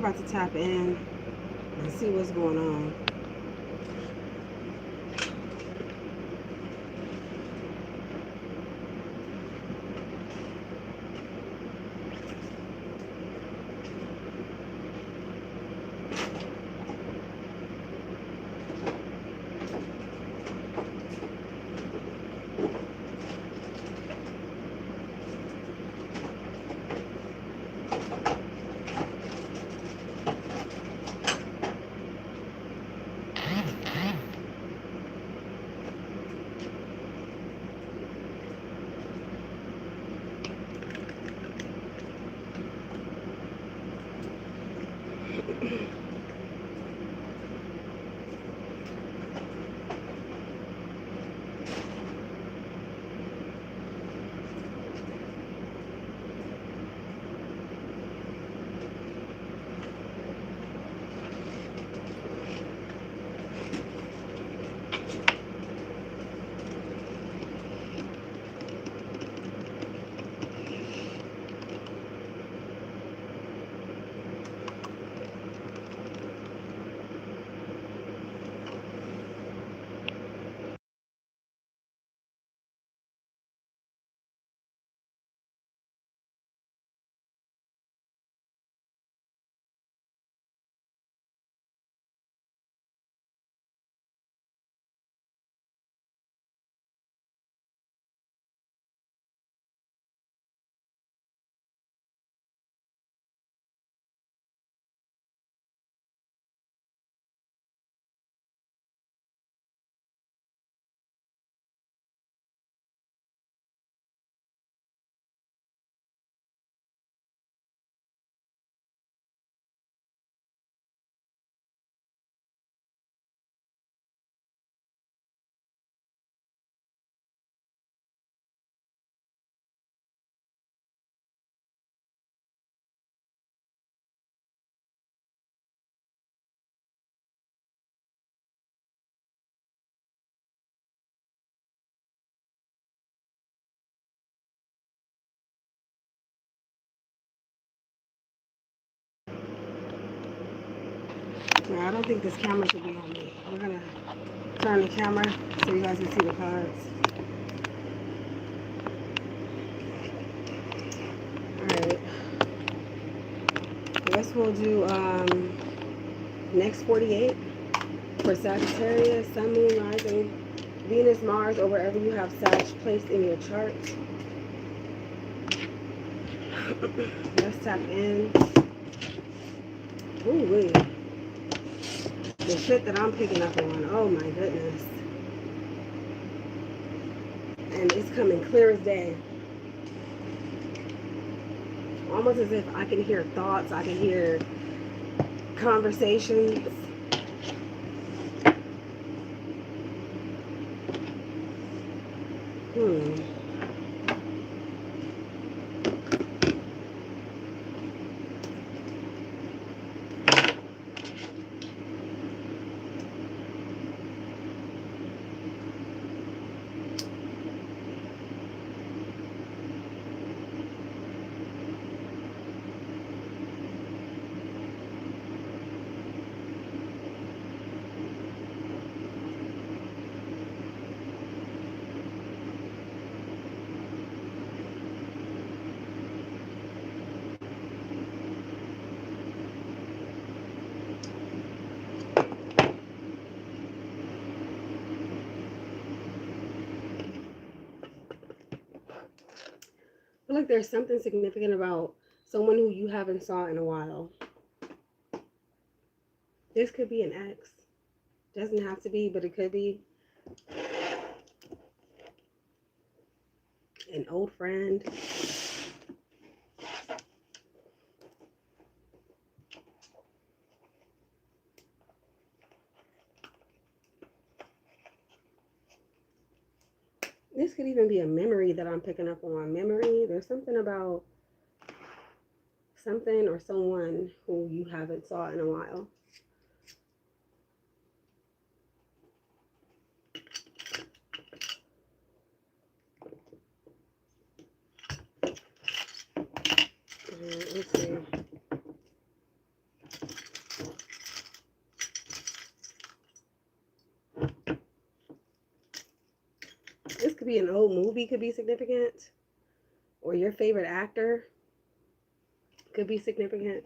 about to tap in and see what's going on. Now, I don't think this camera should be on me. We're gonna turn the camera so you guys can see the cards. Alright. I guess we'll do next 48 for Sagittarius, Sun, Moon, Rising, Venus, Mars, or wherever you have Sag placed in your chart. Let's tap in. Ooh, wait. The shit that I'm picking up on. Oh my goodness. And it's coming clear as day. Almost as if I can hear thoughts. I can hear conversations. I feel like there's something significant about someone who you haven't saw in a while. This could be an ex. Doesn't have to be, but it could be an old friend. This could even be a memory that I'm picking up on. Memory. There's something about something or someone who you haven't saw in a while. Let's see. This could be an old movie, could be significant. Or your favorite actor could be significant.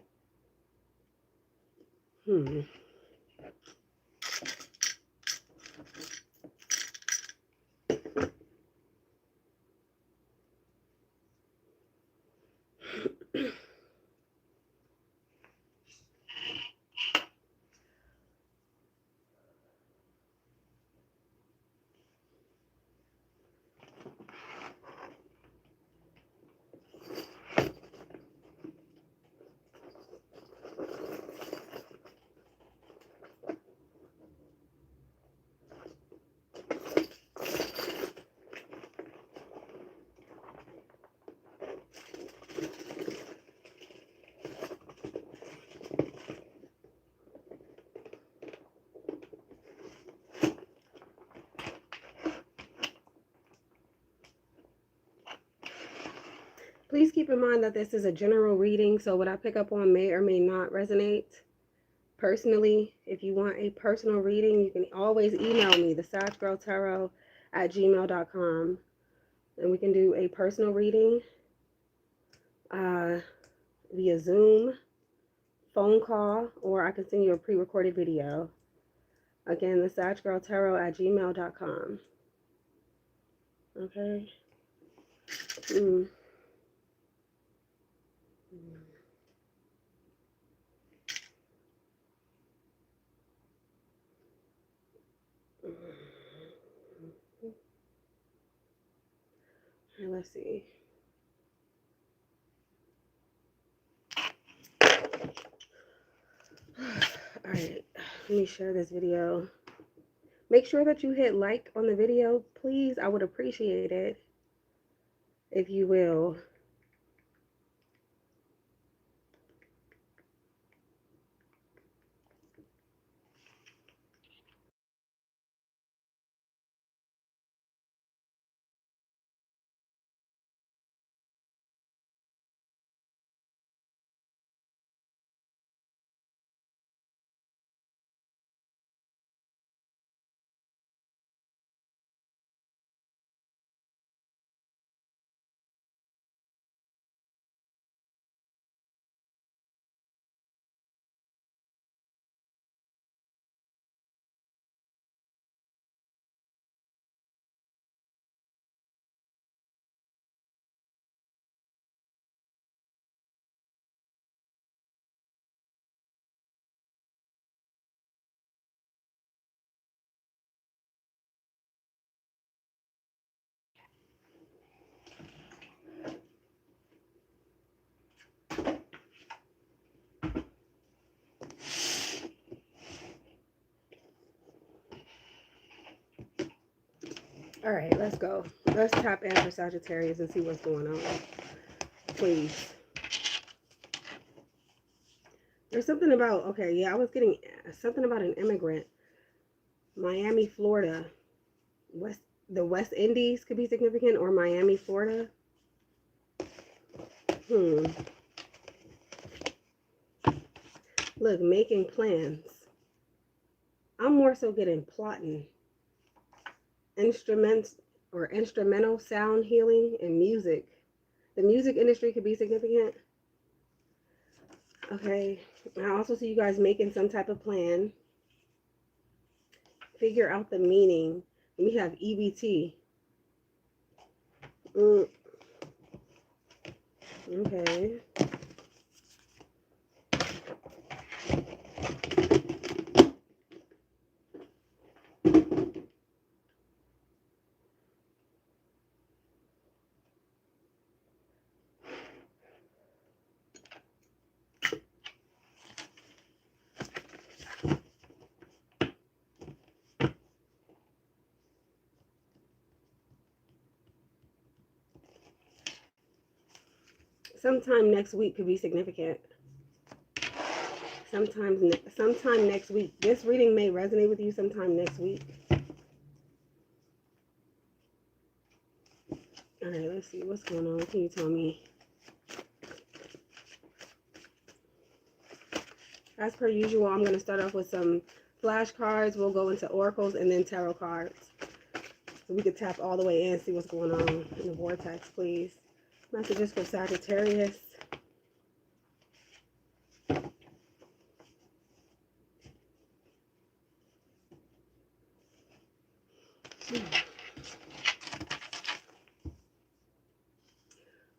Please keep in mind that this is a general reading, so what I pick up on may or may not resonate. Personally, if you want a personal reading, you can always email me, thesaggirltarot@gmail.com, and we can do a personal reading via Zoom, phone call, or I can send you a pre-recorded video. Again, thesaggirltarot@gmail.com. Okay. Let's see. All right, let me share this video. Make sure that you hit like on the video, please. I would appreciate it if you will. All right, let's go. Let's tap in for Sagittarius and see what's going on. Please. There's something about, okay, yeah, I was getting something about an immigrant. Miami, Florida. The West Indies could be significant, or Miami, Florida. Look, making plans. I'm more so getting plotting. Instrumental sound healing and music. The music industry could be significant. Okay. I also see you guys making some type of plan. Figure out the meaning. We have EBT. Okay. Sometime next week could be significant. Sometime next week. This reading may resonate with you sometime next week. All right, let's see what's going on. What can you tell me? As per usual, I'm going to start off with some flashcards. We'll go into oracles and then tarot cards. So we could tap all the way in, see what's going on in the vortex, please. Messages for Sagittarius.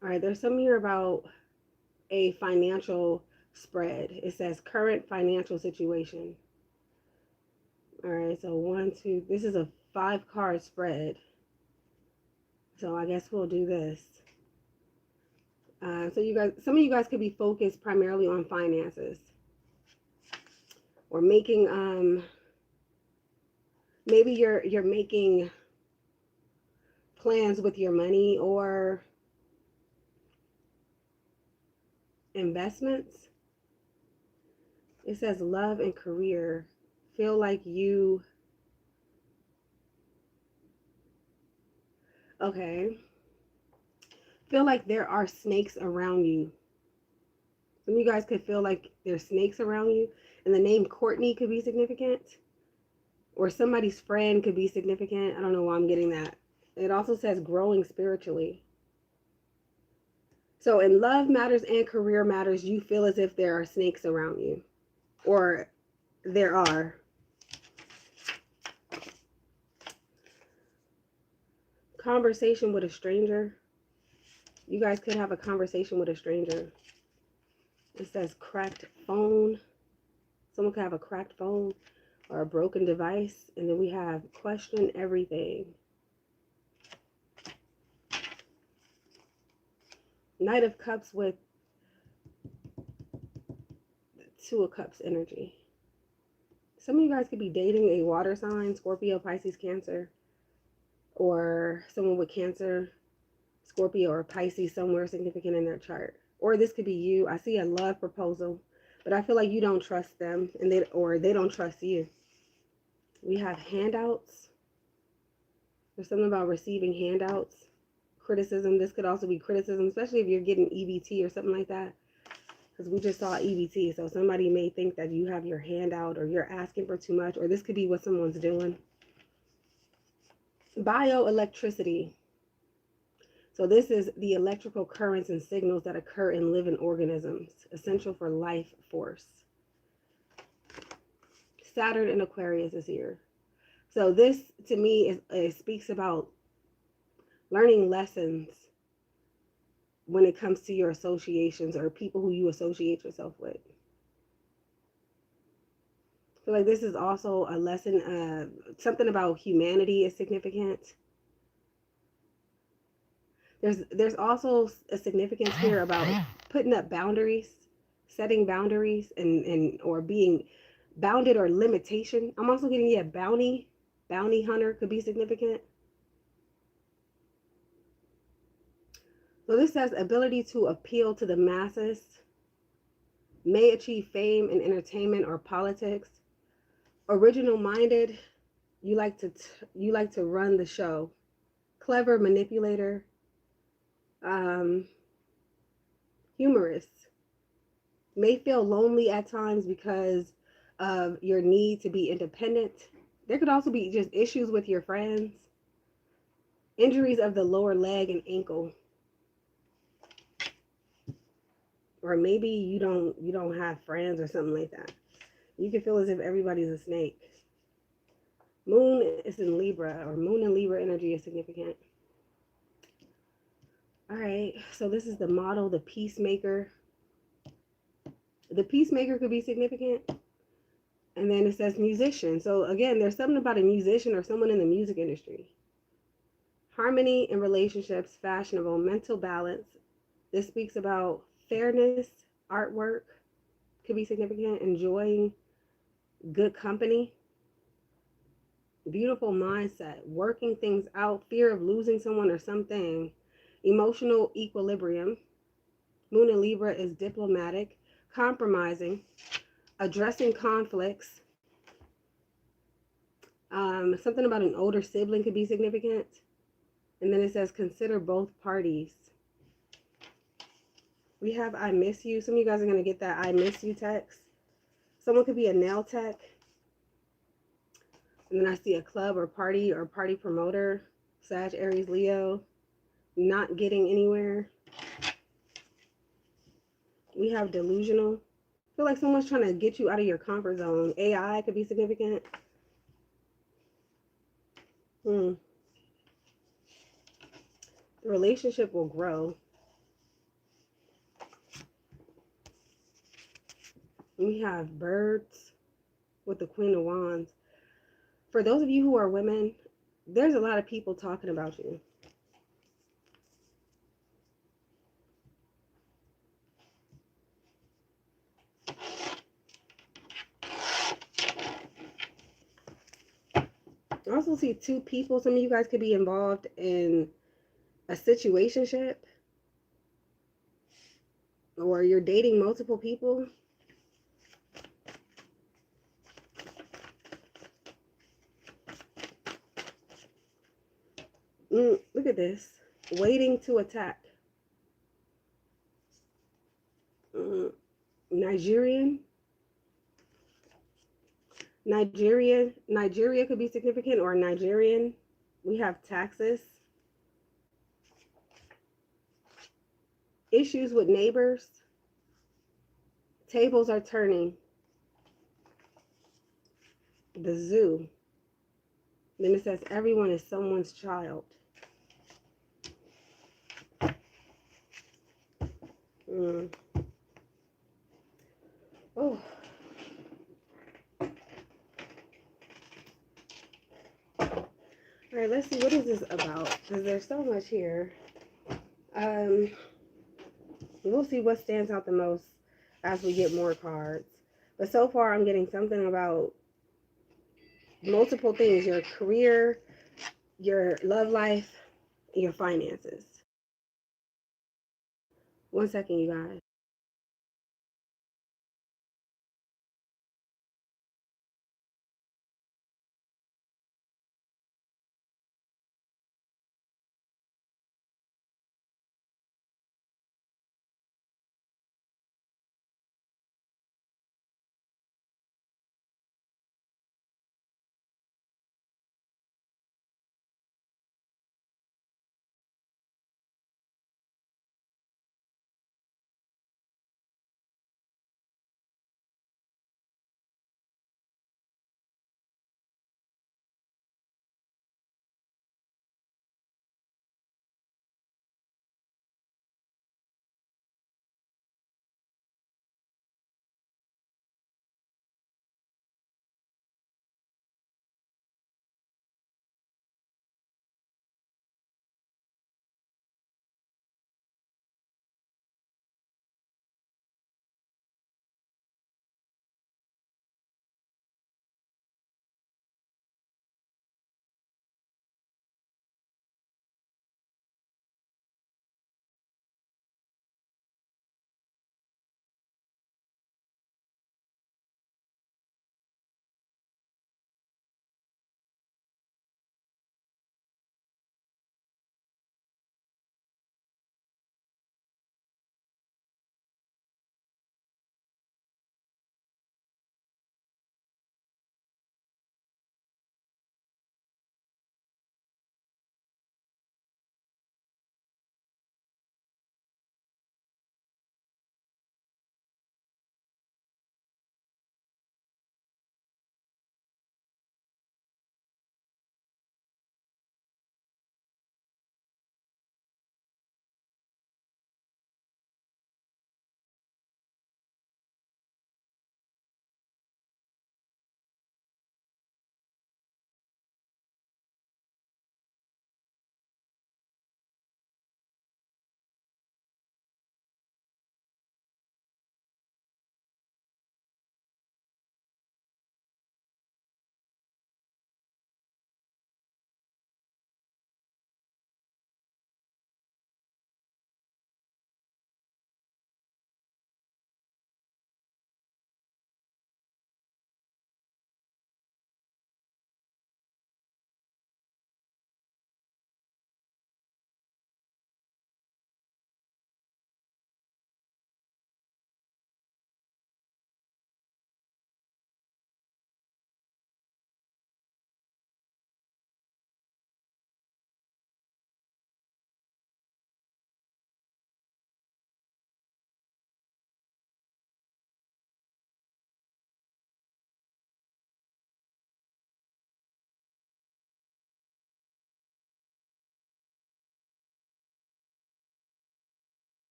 All right, there's something here about a financial spread. It says current financial situation. All right, so 1, 2, this is a 5-card spread. So I guess we'll do this. So you guys, some of you guys could be focused primarily on finances, or making maybe you're making plans with your money or investments. It says love and career. Feel like you, okay, feel like there are snakes around you. Some of you guys could feel like there's snakes around you, and the name Courtney could be significant, or somebody's friend could be significant. I don't know why I'm getting that. It also says growing spiritually. So in love matters and career matters, you feel as if there are snakes around you, or there are. Conversation with a stranger. You guys could have a conversation with a stranger. It says cracked phone. Someone could have a cracked phone or a broken device. And then we have question everything. Knight of Cups with 2 of Cups energy. Some of you guys could be dating a water sign, Scorpio, Pisces, Cancer, or someone with Cancer, Scorpio, or Pisces somewhere significant in their chart. Or this could be you. I see a love proposal, but I feel like you don't trust them, and they don't trust you. We have handouts. There's something about receiving handouts. Criticism. This could also be criticism, especially if you're getting EBT or something like that. Because we just saw EBT. So somebody may think that you have your hand out, or you're asking for too much, or this could be what someone's doing. Bioelectricity. So this is the electrical currents and signals that occur in living organisms, essential for life force. Saturn in Aquarius is here. So this, to me, it speaks about learning lessons when it comes to your associations or people who you associate yourself with. I feel like this is also a lesson, something about humanity is significant. There's also a significance here about putting up boundaries, setting boundaries, and or being bounded, or limitation. I'm also getting, yeah, bounty hunter could be significant. So this says ability to appeal to the masses, may achieve fame in entertainment or politics. Original minded, you like to run the show. Clever manipulator. Humorous. May feel lonely at times because of your need to be independent. There could also be just issues with your friends. Injuries of the lower leg and ankle. Or maybe you don't have friends or something like that. You can feel as if everybody's a snake. Moon is in Libra, or Moon and Libra energy is significant. All right, so this is the model, the peacemaker. The peacemaker could be significant. And then it says musician. So again, there's something about a musician or someone in the music industry. Harmony in relationships, fashionable, mental balance. This speaks about fairness, artwork could be significant, enjoying good company, beautiful mindset, working things out, fear of losing someone or something, emotional equilibrium. Moon in Libra is diplomatic, compromising, addressing conflicts. Something about an older sibling could be significant. And then it says consider both parties. We have I miss you. Some of you guys are going to get that I miss you text. Someone could be a nail tech. And then I see a club or party promoter. Sag, Aries, Leo, not getting anywhere. We have delusional. I feel like someone's trying to get you out of your comfort zone. AI could be significant. The relationship will grow. We have birds with the Queen of Wands. For those of you who are women, there's a lot of people talking about you. I also see two people. Some of you guys could be involved in a situationship, or you're dating multiple people. Look at this. Waiting to attack. Nigerian. Nigeria could be significant, or Nigerian. We have taxes. Issues with neighbors. Tables are turning. The zoo. Then it says everyone is someone's child. Oh. All right, let's see, what is this about? Because there's so much here. We'll see what stands out the most as we get more cards. But so far, I'm getting something about multiple things: your career, your love life, your finances. One second, you guys.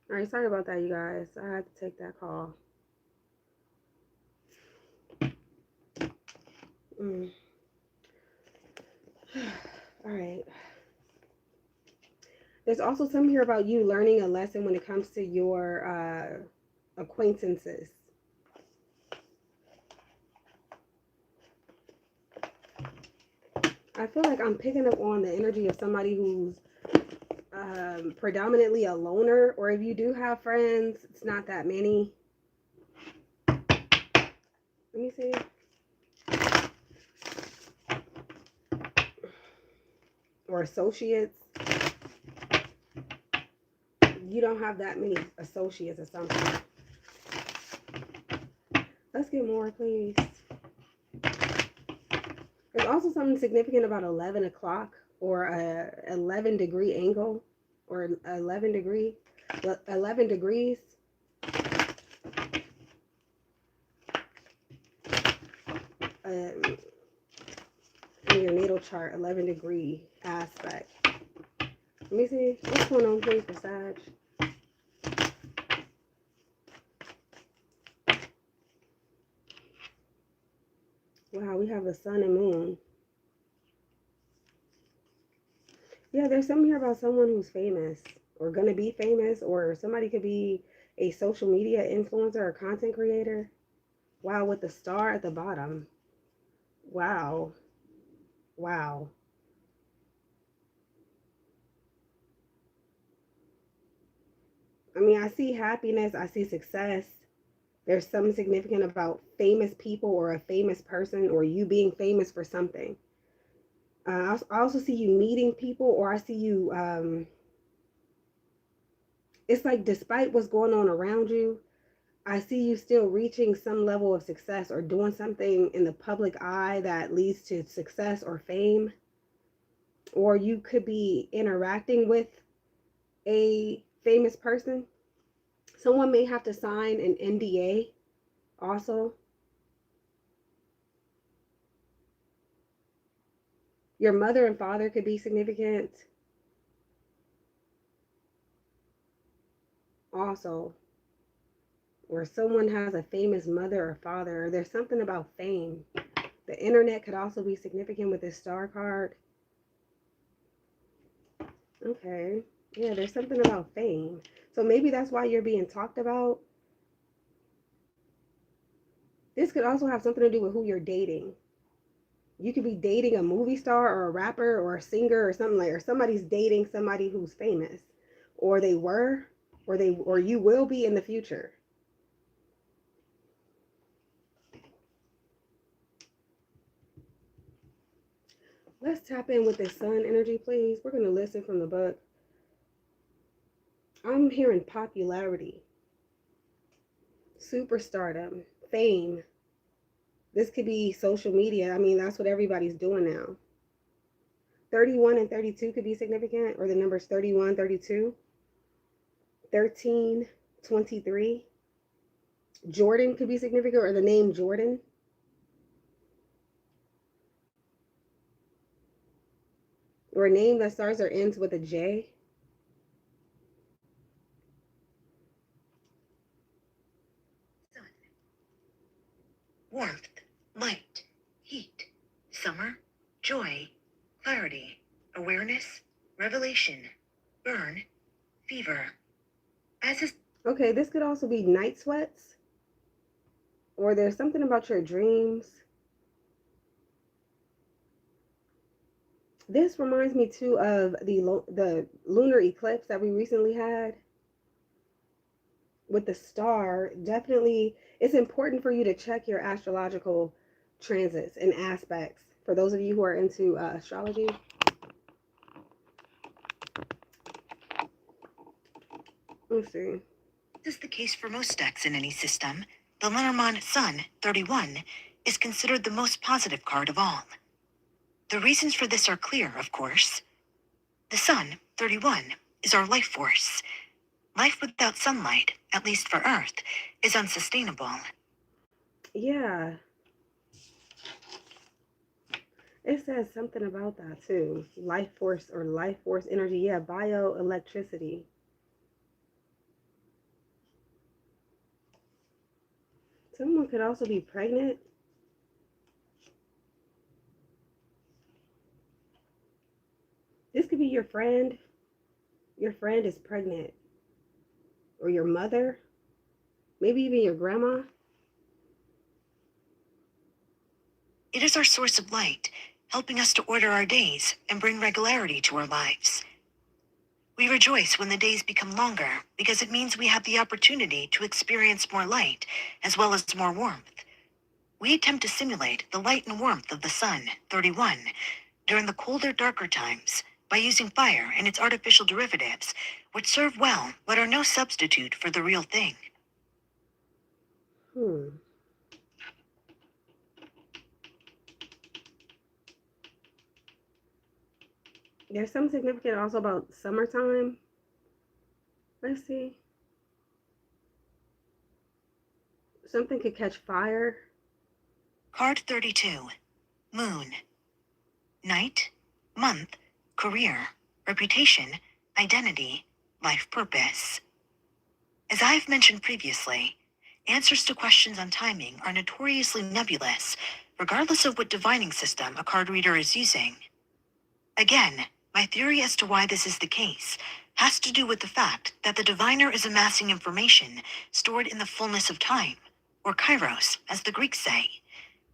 All right, sorry about that, you guys. I had to take that call. All right. There's also something here about you learning a lesson when it comes to your acquaintances. I feel like I'm picking up on the energy of somebody who's predominantly a loner, or if you do have friends, it's not that many. Let me see. Or associates. You don't have that many associates or something. Let's get more, please. There's also something significant about 11 o'clock or a 11-degree angle or 11 degrees. In your natal chart, 11-degree aspect. Let me see. What's going on, please, for Sag? Wow, we have the sun and moon. Yeah, there's something here about someone who's famous or going to be famous, or somebody could be a social media influencer or content creator. Wow, with the star at the bottom. Wow. Wow. I mean, I see happiness. I see success. There's something significant about famous people or a famous person or you being famous for something. I also see you meeting people, or I see you, it's like despite what's going on around you, I see you still reaching some level of success or doing something in the public eye that leads to success or fame. Or you could be interacting with a famous person. Someone may have to sign an NDA also. Your mother and father could be significant also. Or someone has a famous mother or father. Or there's something about fame. The internet could also be significant with this star card. Okay. Yeah, there's something about fame. So maybe that's why you're being talked about. This could also have something to do with who you're dating. You could be dating a movie star or a rapper or a singer or something like, or somebody's dating somebody who's famous, or they were, or you will be in the future. Let's tap in with this sun energy, please. We're going to listen from the book. I'm hearing popularity, superstardom, fame. This could be social media. I mean, that's what everybody's doing now. 31 and 32 could be significant, or the numbers 31, 32, 13, 23. Jordan could be significant, or the name Jordan. Or a name that starts or ends with a J. Sun. Warmth, light, heat, summer, joy, clarity, awareness, revelation, burn, fever. As is. Okay, this could also be night sweats. Or there's something about your dreams. This reminds me too of the lunar eclipse that we recently had with the star. Definitely, it's important for you to check your astrological transits and aspects. For those of you who are into astrology. Let's see. This is the case for most stacks in any system. The Lenormand Sun, 31, is considered the most positive card of all. The reasons for this are clear, of course. The Sun, 31, is our life force. Life without sunlight, at least for Earth, is unsustainable. Yeah. It says something about that too. Life force or life force energy. Yeah, bioelectricity. Someone could also be pregnant. This could be your friend. Your friend is pregnant. Or your mother. Maybe even your grandma. It is our source of light, helping us to order our days and bring regularity to our lives. We rejoice when the days become longer because it means we have the opportunity to experience more light as well as more warmth. We attempt to simulate the light and warmth of the sun, 31, during the colder, darker times by using fire and its artificial derivatives, which serve well but are no substitute for the real thing. There's something significant also about summertime. Let's see. Something could catch fire. Card 32. Moon. Night, month, career, reputation, identity, life purpose. As I've mentioned previously, answers to questions on timing are notoriously nebulous, regardless of what divining system a card reader is using. Again, my theory as to why this is the case has to do with the fact that the diviner is amassing information stored in the fullness of time, or kairos, as the Greeks say,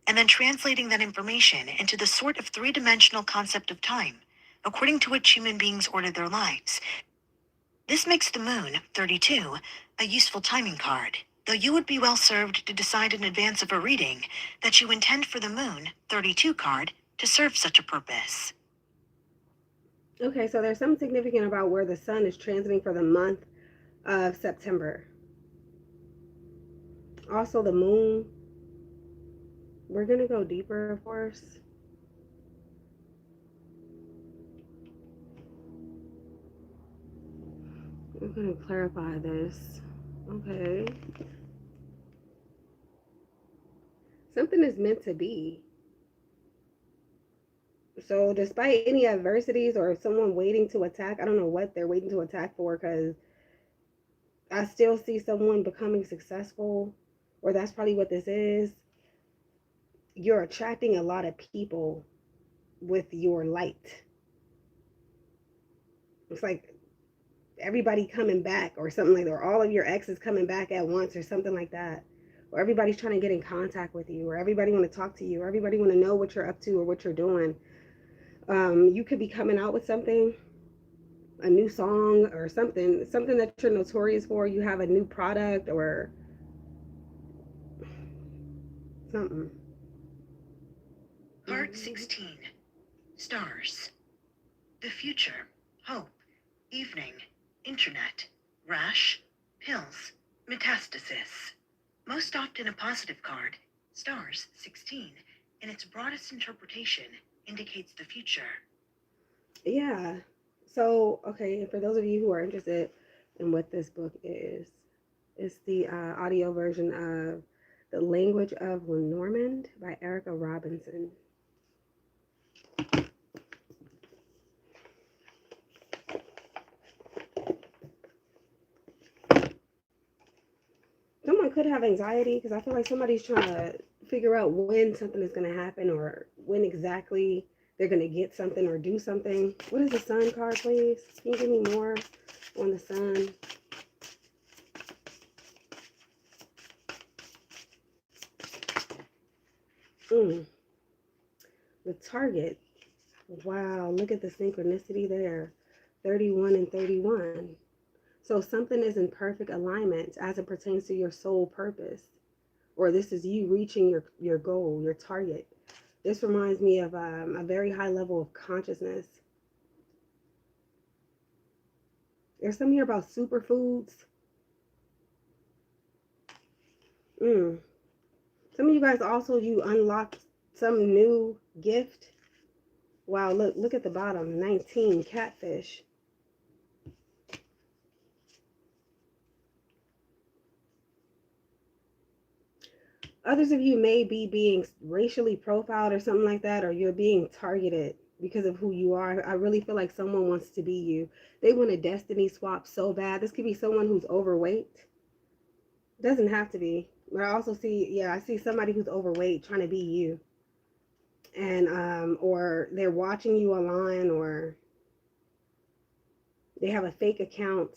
and then translating that information into the sort of three-dimensional concept of time, according to which human beings order their lives. This makes the moon, 32, a useful timing card, though you would be well served to decide in advance of a reading that you intend for the moon, 32 card to serve such a purpose. Okay, so there's something significant about where the sun is transiting for the month of September. Also, the moon. We're going to go deeper, of course. I'm going to clarify this. Okay. Something is meant to be. So despite any adversities or someone waiting to attack, I don't know what they're waiting to attack for, because I still see someone becoming successful, or that's probably what this is. You're attracting a lot of people with your light. It's like everybody coming back or something like that, or all of your exes coming back at once or something like that. Or everybody's trying to get in contact with you, or everybody want to talk to you, or everybody want to know what you're up to or what you're doing. You could be coming out with something, a new song or something that you're notorious for. You have a new product or something. Part 16. Stars. The future, hope, evening, internet, rash, pills, metastasis. Most often a positive card, stars, 16, in its broadest interpretation, indicates the future. Yeah. So, okay, for those of you who are interested in what this book is, it's the audio version of The Language of Lenormand by Erica Robinson. Someone could have anxiety because I feel like somebody's trying to figure out when something is going to happen or when exactly they're going to get something or do something. What is the sun card, please? Can you give me more on the sun? The target. Wow, look at the synchronicity there. 31 and 31. So something is in perfect alignment as it pertains to your soul purpose. Or this is you reaching your goal, your target. This reminds me of a very high level of consciousness. There's something here about superfoods. Some of you guys also, you unlocked some new gift. Wow, look at the bottom. 19, catfish. Others of you may be being racially profiled or something like that, or you're being targeted because of who you are. I really feel like someone wants to be you. They want a destiny swap so bad. This could be someone who's overweight. Doesn't have to be. But I also see, yeah, I see somebody who's overweight trying to be you. And, or they're watching you online, or they have a fake account,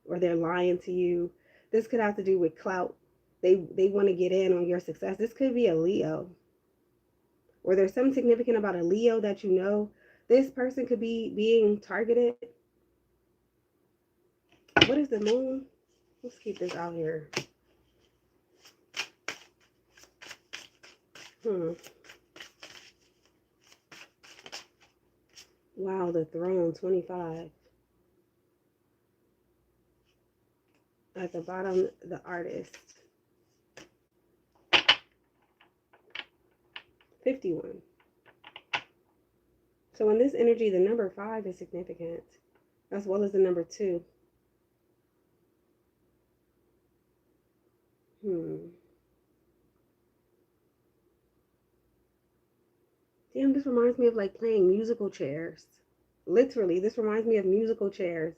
or they're lying to you. This could have to do with clout. They want to get in on your success. This could be a Leo. Or there's something significant about a Leo that you know. This person could be being targeted. What is the moon? Let's keep this out here. Wow, the throne, 25. At the bottom, the artist. 51. So in this energy, the number 5 is significant, as well as the number 2. Damn, this reminds me of like playing musical chairs. Literally, this reminds me of musical chairs.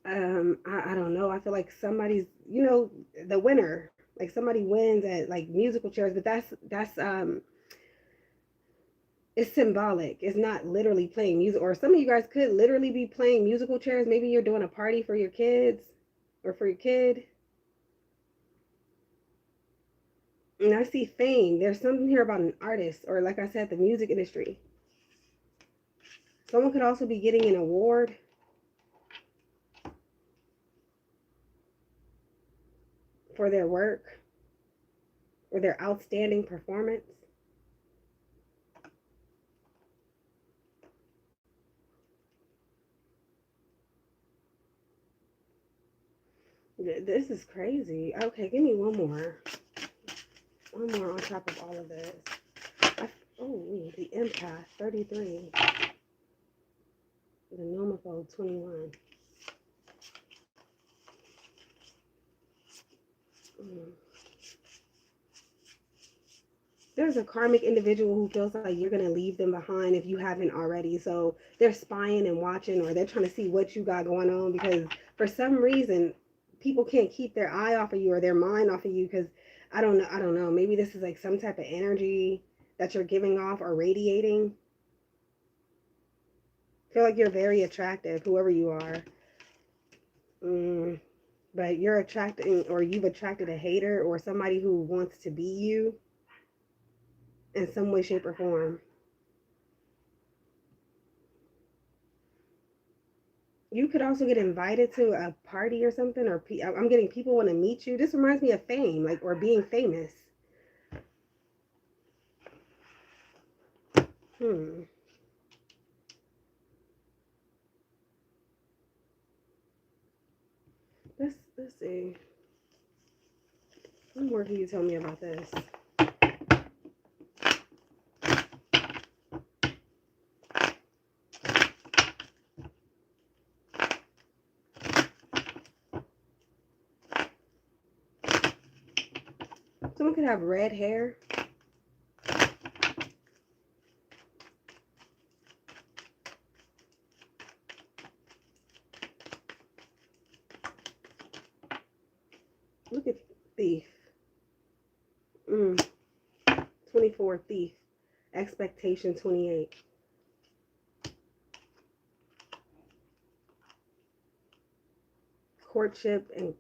I don't know. I feel like somebody's, the winner. Like somebody wins at like musical chairs, but that's it's symbolic. It's not literally playing music. Or some of you guys could literally be playing musical chairs. Maybe you're doing a party for your kids or for your kid. And I see fame. There's something here about an artist, or like I said, the music industry. Someone could also be getting an award. For their work or their outstanding performance. This is crazy. Okay, give me one more. One more on top of all of this. Oh, the empath, 33. The nomophobe, 21. There's a karmic individual who feels like you're going to leave them behind if you haven't already. So they're spying and watching, or they're trying to see what you got going on, because for some reason people can't keep their eye off of you or their mind off of you, because I don't know. Maybe this is like some type of energy that you're giving off or radiating. I feel like you're very attractive, whoever you are. But you're attracting, or you've attracted a hater or somebody who wants to be you in some way, shape, or form. You could also get invited to a party or something, or I'm getting people want to meet you. This reminds me of fame, like, or being famous. Let's see. What more can you tell me about this? Someone could have red hair. Look at thief. 24, thief. Expectation, 28. Courtship and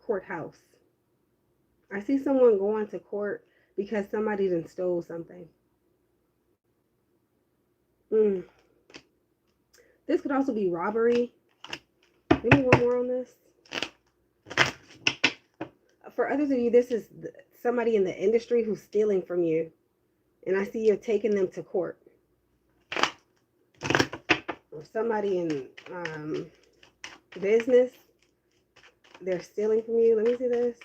courthouse. I see someone going to court because somebody done stole something. This could also be robbery. Give me one more on this. For others of you, this is somebody in the industry who's stealing from you. And I see you're taking them to court. Or somebody in business, they're stealing from you. Let me see this.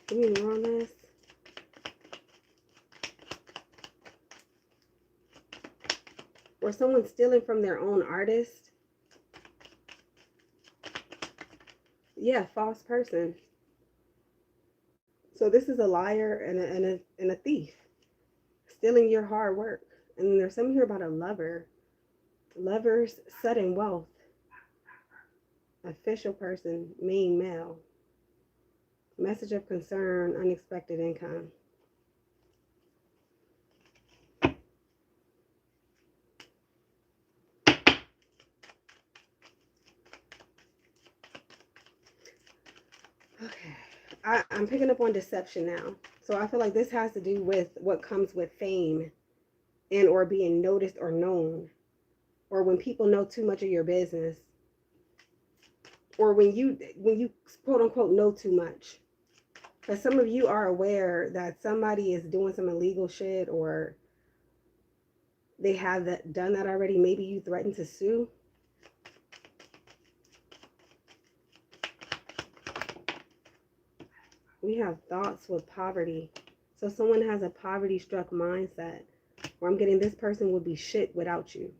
Give me more on this. Or someone's stealing from their own artist. Yeah, false person. So this is a liar and a thief. Stealing your hard work. And there's something here about a lover. Lovers, sudden wealth. Official person, main male. Message of concern, unexpected income. Okay. I'm picking up on deception now. So I feel like this has to do with what comes with fame and or being noticed or known, or when people know too much of your business, or when you quote unquote know too much. Because some of you are aware that somebody is doing some illegal shit, or they have done that already. Maybe you threatened to sue. We have thoughts with poverty. So someone has a poverty-struck mindset, where I'm getting this person would be shit without you.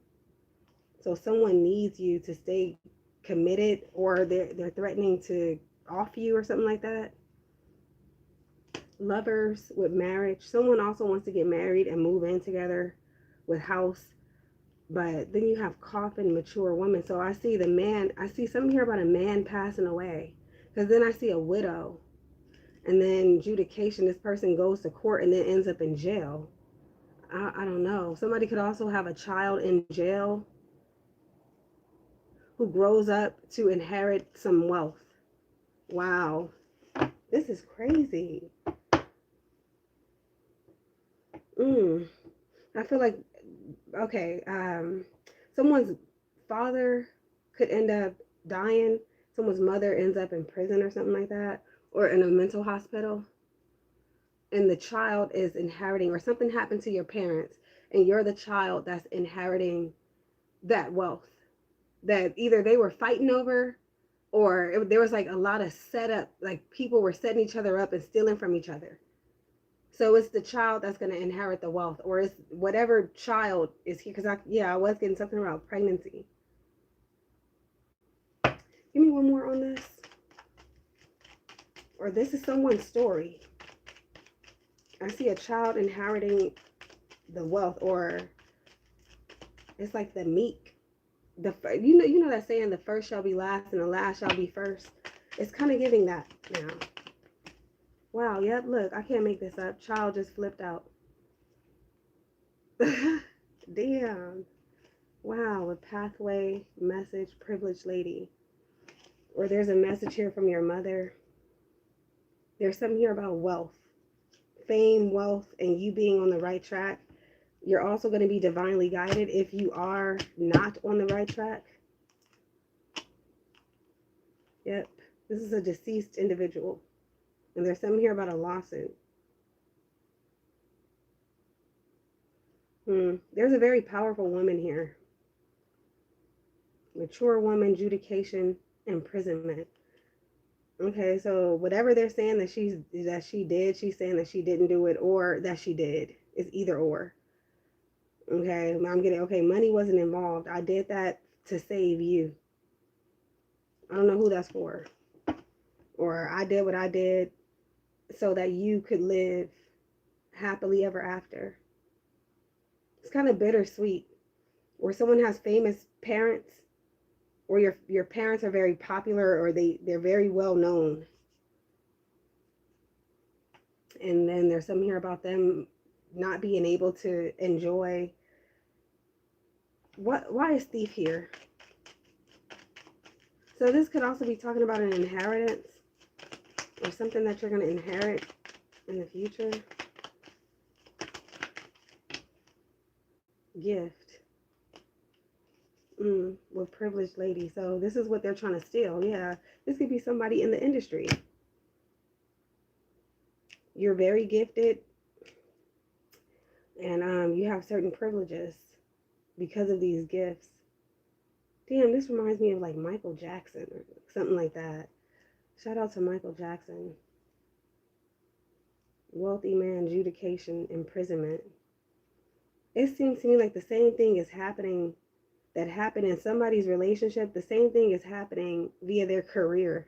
So someone needs you to stay committed, or they're threatening to off you or something like that. Lovers with marriage. Someone also wants to get married and move in together with house. But then you have coffin, mature woman. So I see the man. I see something here about a man passing away. Because then I see a widow. And then adjudication, this person goes to court and then ends up in jail. I don't know. Somebody could also have a child in jail who grows up to inherit some wealth. Wow. This is crazy. I feel like, okay, someone's father could end up dying. Someone's mother ends up in prison or something like that, or in a mental hospital. And the child is inheriting, or something happened to your parents, and you're the child that's inheriting that wealth that either they were fighting over, or there was like a lot of setup, like people were setting each other up and stealing from each other. So it's the child that's going to inherit the wealth, or it's whatever child is here. Because I was getting something about pregnancy. Give me one more on this. Or this is someone's story. I see a child inheriting the wealth, or it's like the meek. You know that saying, the first shall be last and the last shall be first. It's kind of giving that now. Wow, yep, look, I can't make this up. Child just flipped out. Damn. Wow, a pathway, message, privileged lady. Or there's a message here from your mother. There's something here about wealth. Fame, wealth, and you being on the right track. You're also going to be divinely guided if you are not on the right track. Yep. This is a deceased individual. And there's something here about a lawsuit. There's a very powerful woman here. Mature woman, adjudication, imprisonment. Okay, so whatever they're saying that she did, she's saying that she didn't do it, or that she did. It's either or. Okay, I'm getting, okay, money wasn't involved. I did that to save you. I don't know who that's for. Or I did what I did so that you could live happily ever after. It's kind of bittersweet. Or someone has famous parents, or your parents are very popular, or they're very well known. And then there's something here about them not being able to enjoy. Why is thief here? So this could also be talking about an inheritance, or something that you're going to inherit in the future. Gift. With privileged lady. So this is what they're trying to steal. Yeah, this could be somebody in the industry. You're very gifted, and you have certain privileges because of these gifts. Damn, this reminds me of like Michael Jackson or something like that. Shout out to Michael Jackson. Wealthy man, adjudication, imprisonment. It seems to me like the same thing is happening that happened in somebody's relationship. The same thing is happening via their career.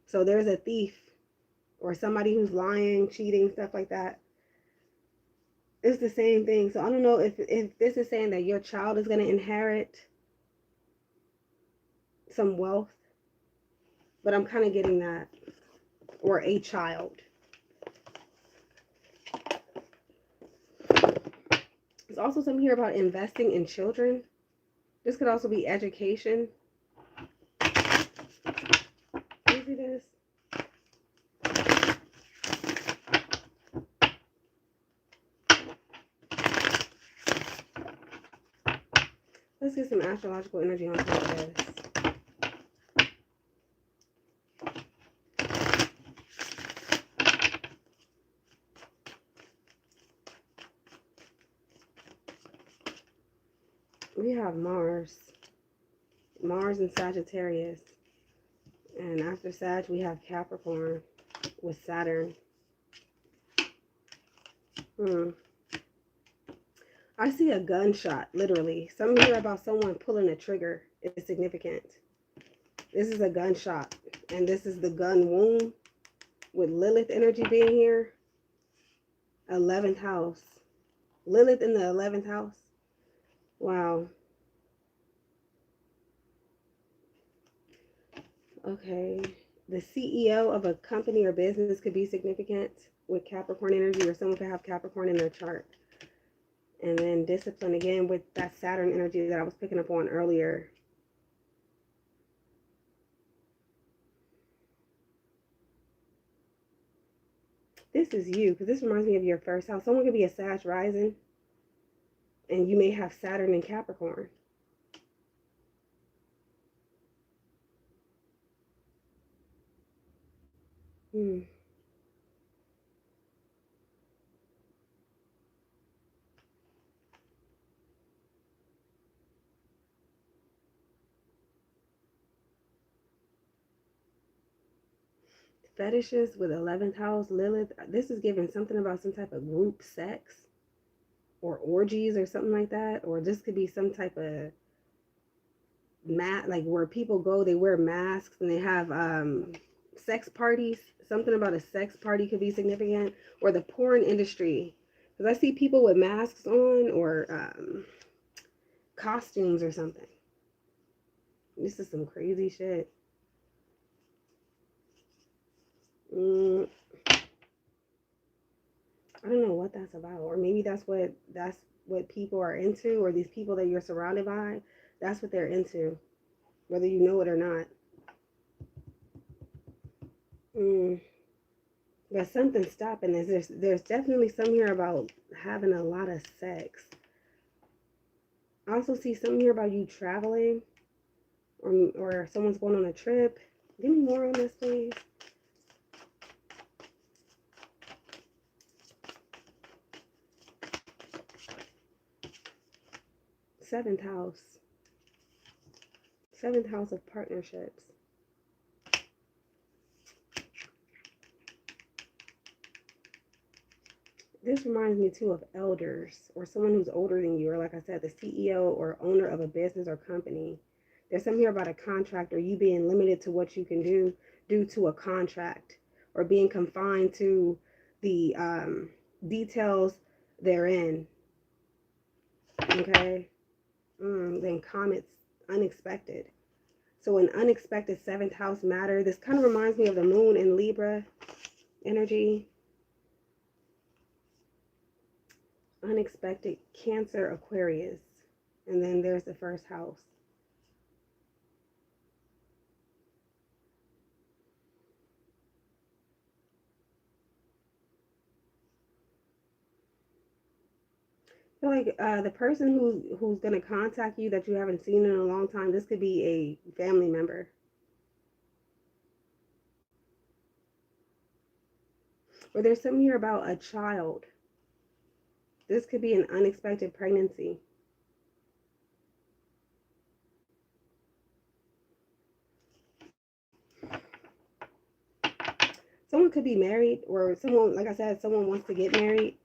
So there's a thief, or somebody who's lying, cheating, stuff like that. It's the same thing. So I don't know if this is saying that your child is going to inherit some wealth, but I'm kind of getting that. or a child. There's also something here about investing in children. This could also be education. Can you see this? Let's get some astrological energy on top of this. We have Mars and Sagittarius. And after Sag, we have Capricorn with Saturn. I see a gunshot, literally. Something here about someone pulling a trigger is significant. This is a gunshot. And this is the gun wound with Lilith energy being here. 11th house. Lilith in the 11th house. Wow. Okay. The CEO of a company or business could be significant with Capricorn energy, or someone could have Capricorn in their chart. And then discipline again with that Saturn energy that I was picking up on earlier. This is you, because this reminds me of your first house. Someone could be a Sag rising, and you may have Saturn in Capricorn. Fetishes with 11th house, Lilith. This is giving something about some type of group sex or orgies or something like that. Or this could be some type of like where people go, they wear masks and they have sex parties. Something about a sex party could be significant. Or the porn industry, because I see people with masks on, or costumes or something. This is some crazy shit. I don't know what that's about. Or maybe that's what people are into, or these people that you're surrounded by, that's what they're into, whether you know it or not. But something's stopping this. There's definitely some here about having a lot of sex. I also see something here about you traveling, or someone's going on a trip. Give me more on this, please. Seventh house. Seventh house of partnerships. This reminds me too of elders, or someone who's older than you, or like I said, the CEO or owner of a business or company. There's something here about a contract, or you being limited to what you can do due to a contract, or being confined to the details therein. Okay. Then comets, unexpected. So an unexpected 7th house matter. This kind of reminds me of the moon in Libra energy. Unexpected Cancer, Aquarius. And then there's the first house. I feel like the person who's going to contact you that you haven't seen in a long time, this could be a family member. Or there's something here about a child. This could be an unexpected pregnancy. Someone could be married, or someone, like I said, someone wants to get married.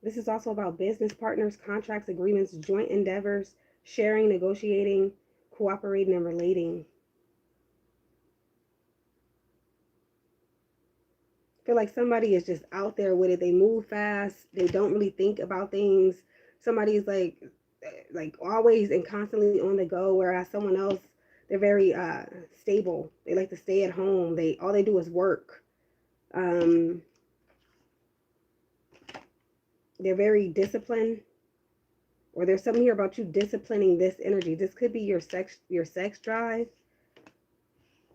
This is also about business partners, contracts, agreements, joint endeavors, sharing, negotiating, cooperating, and relating. I feel like somebody is just out there with it. They move fast. They don't really think about things. Somebody's like always and constantly on the go, whereas someone else, they're very stable. They like to stay at home. All they do is work. They're very disciplined, or there's something here about you disciplining this energy. This could be your sex drive.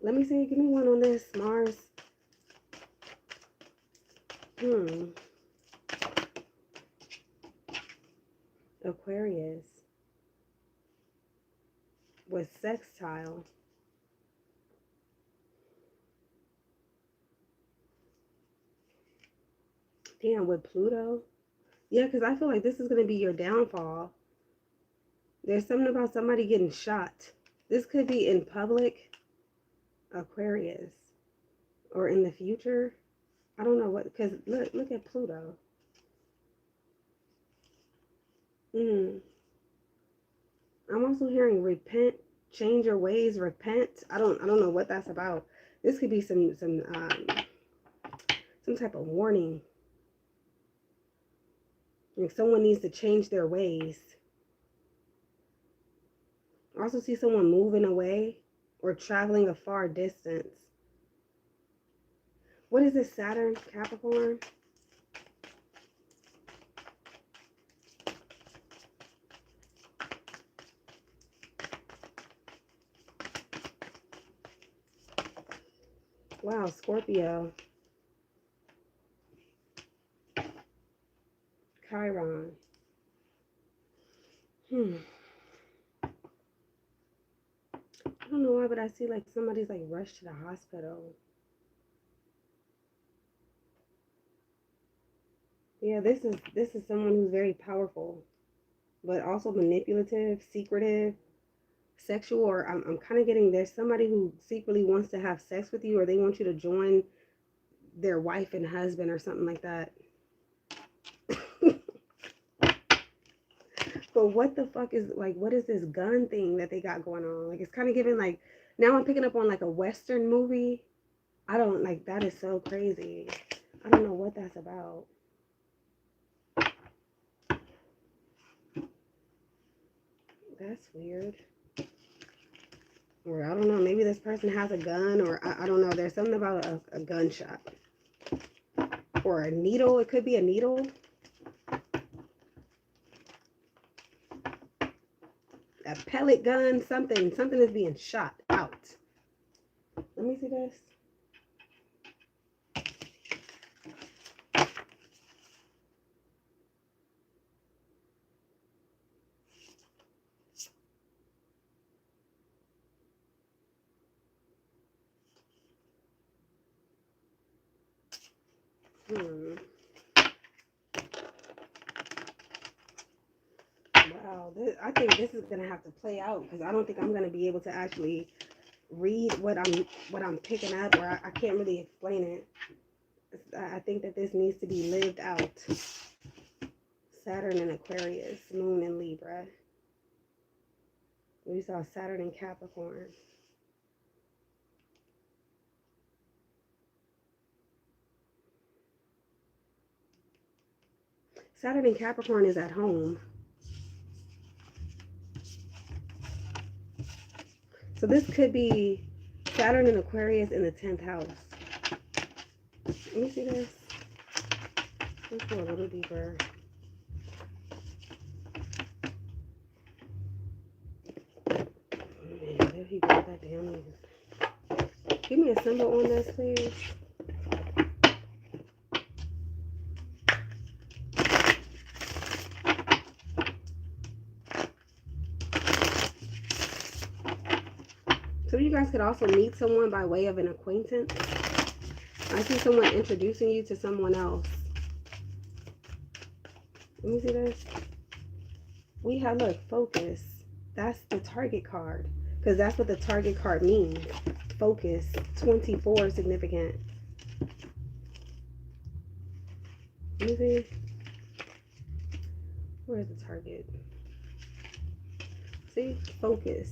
Let me see. Give me one on this, Mars. Aquarius with sextile. Damn, with Pluto. Yeah, because I feel like this is going to be your downfall. There's something about somebody getting shot. This could be in public, Aquarius, or in the future. I don't know what, because look at Pluto. I'm also hearing repent, change your ways, repent. I don't know what that's about. This could be some type of warning. Like someone needs to change their ways. I also see someone moving away or traveling a far distance. What is this, Saturn, Capricorn? Wow, Scorpio. Chiron. I don't know why, but I see like somebody's like rushed to the hospital. Yeah, this is someone who's very powerful, but also manipulative, secretive, sexual, or I'm kind of getting there's somebody who secretly wants to have sex with you, or they want you to join their wife and husband or something like that. But what the fuck is, like, what is this gun thing that they got going on? Like, it's kind of giving, like, now I'm picking up on, like, a Western movie. I don't, like, that is so crazy. I don't know what that's about. That's weird. Or, I don't know, maybe this person has a gun, or, I don't know. There's something about a gunshot. Or a needle. It could be a needle. A pellet gun, something is being shot out. Let me see this. Wow, I think this is gonna have to play out, because I don't think I'm gonna be able to actually read what I'm picking up, or I can't really explain it. I think that this needs to be lived out. Saturn in Aquarius, Moon in Libra. We saw Saturn in Capricorn. Saturn in Capricorn is at home. So this could be Saturn in Aquarius in the 10th house. Let me see this. Let's go a little deeper. Man, there he got that damn news. Give me a symbol on this, please. So you guys could also meet someone by way of an acquaintance. I see someone introducing you to someone else. Let me see this. We have, look, focus. That's the target card, because that's what the target card means. Focus. 24, significant. Let me see. Where's the target? See? Focus.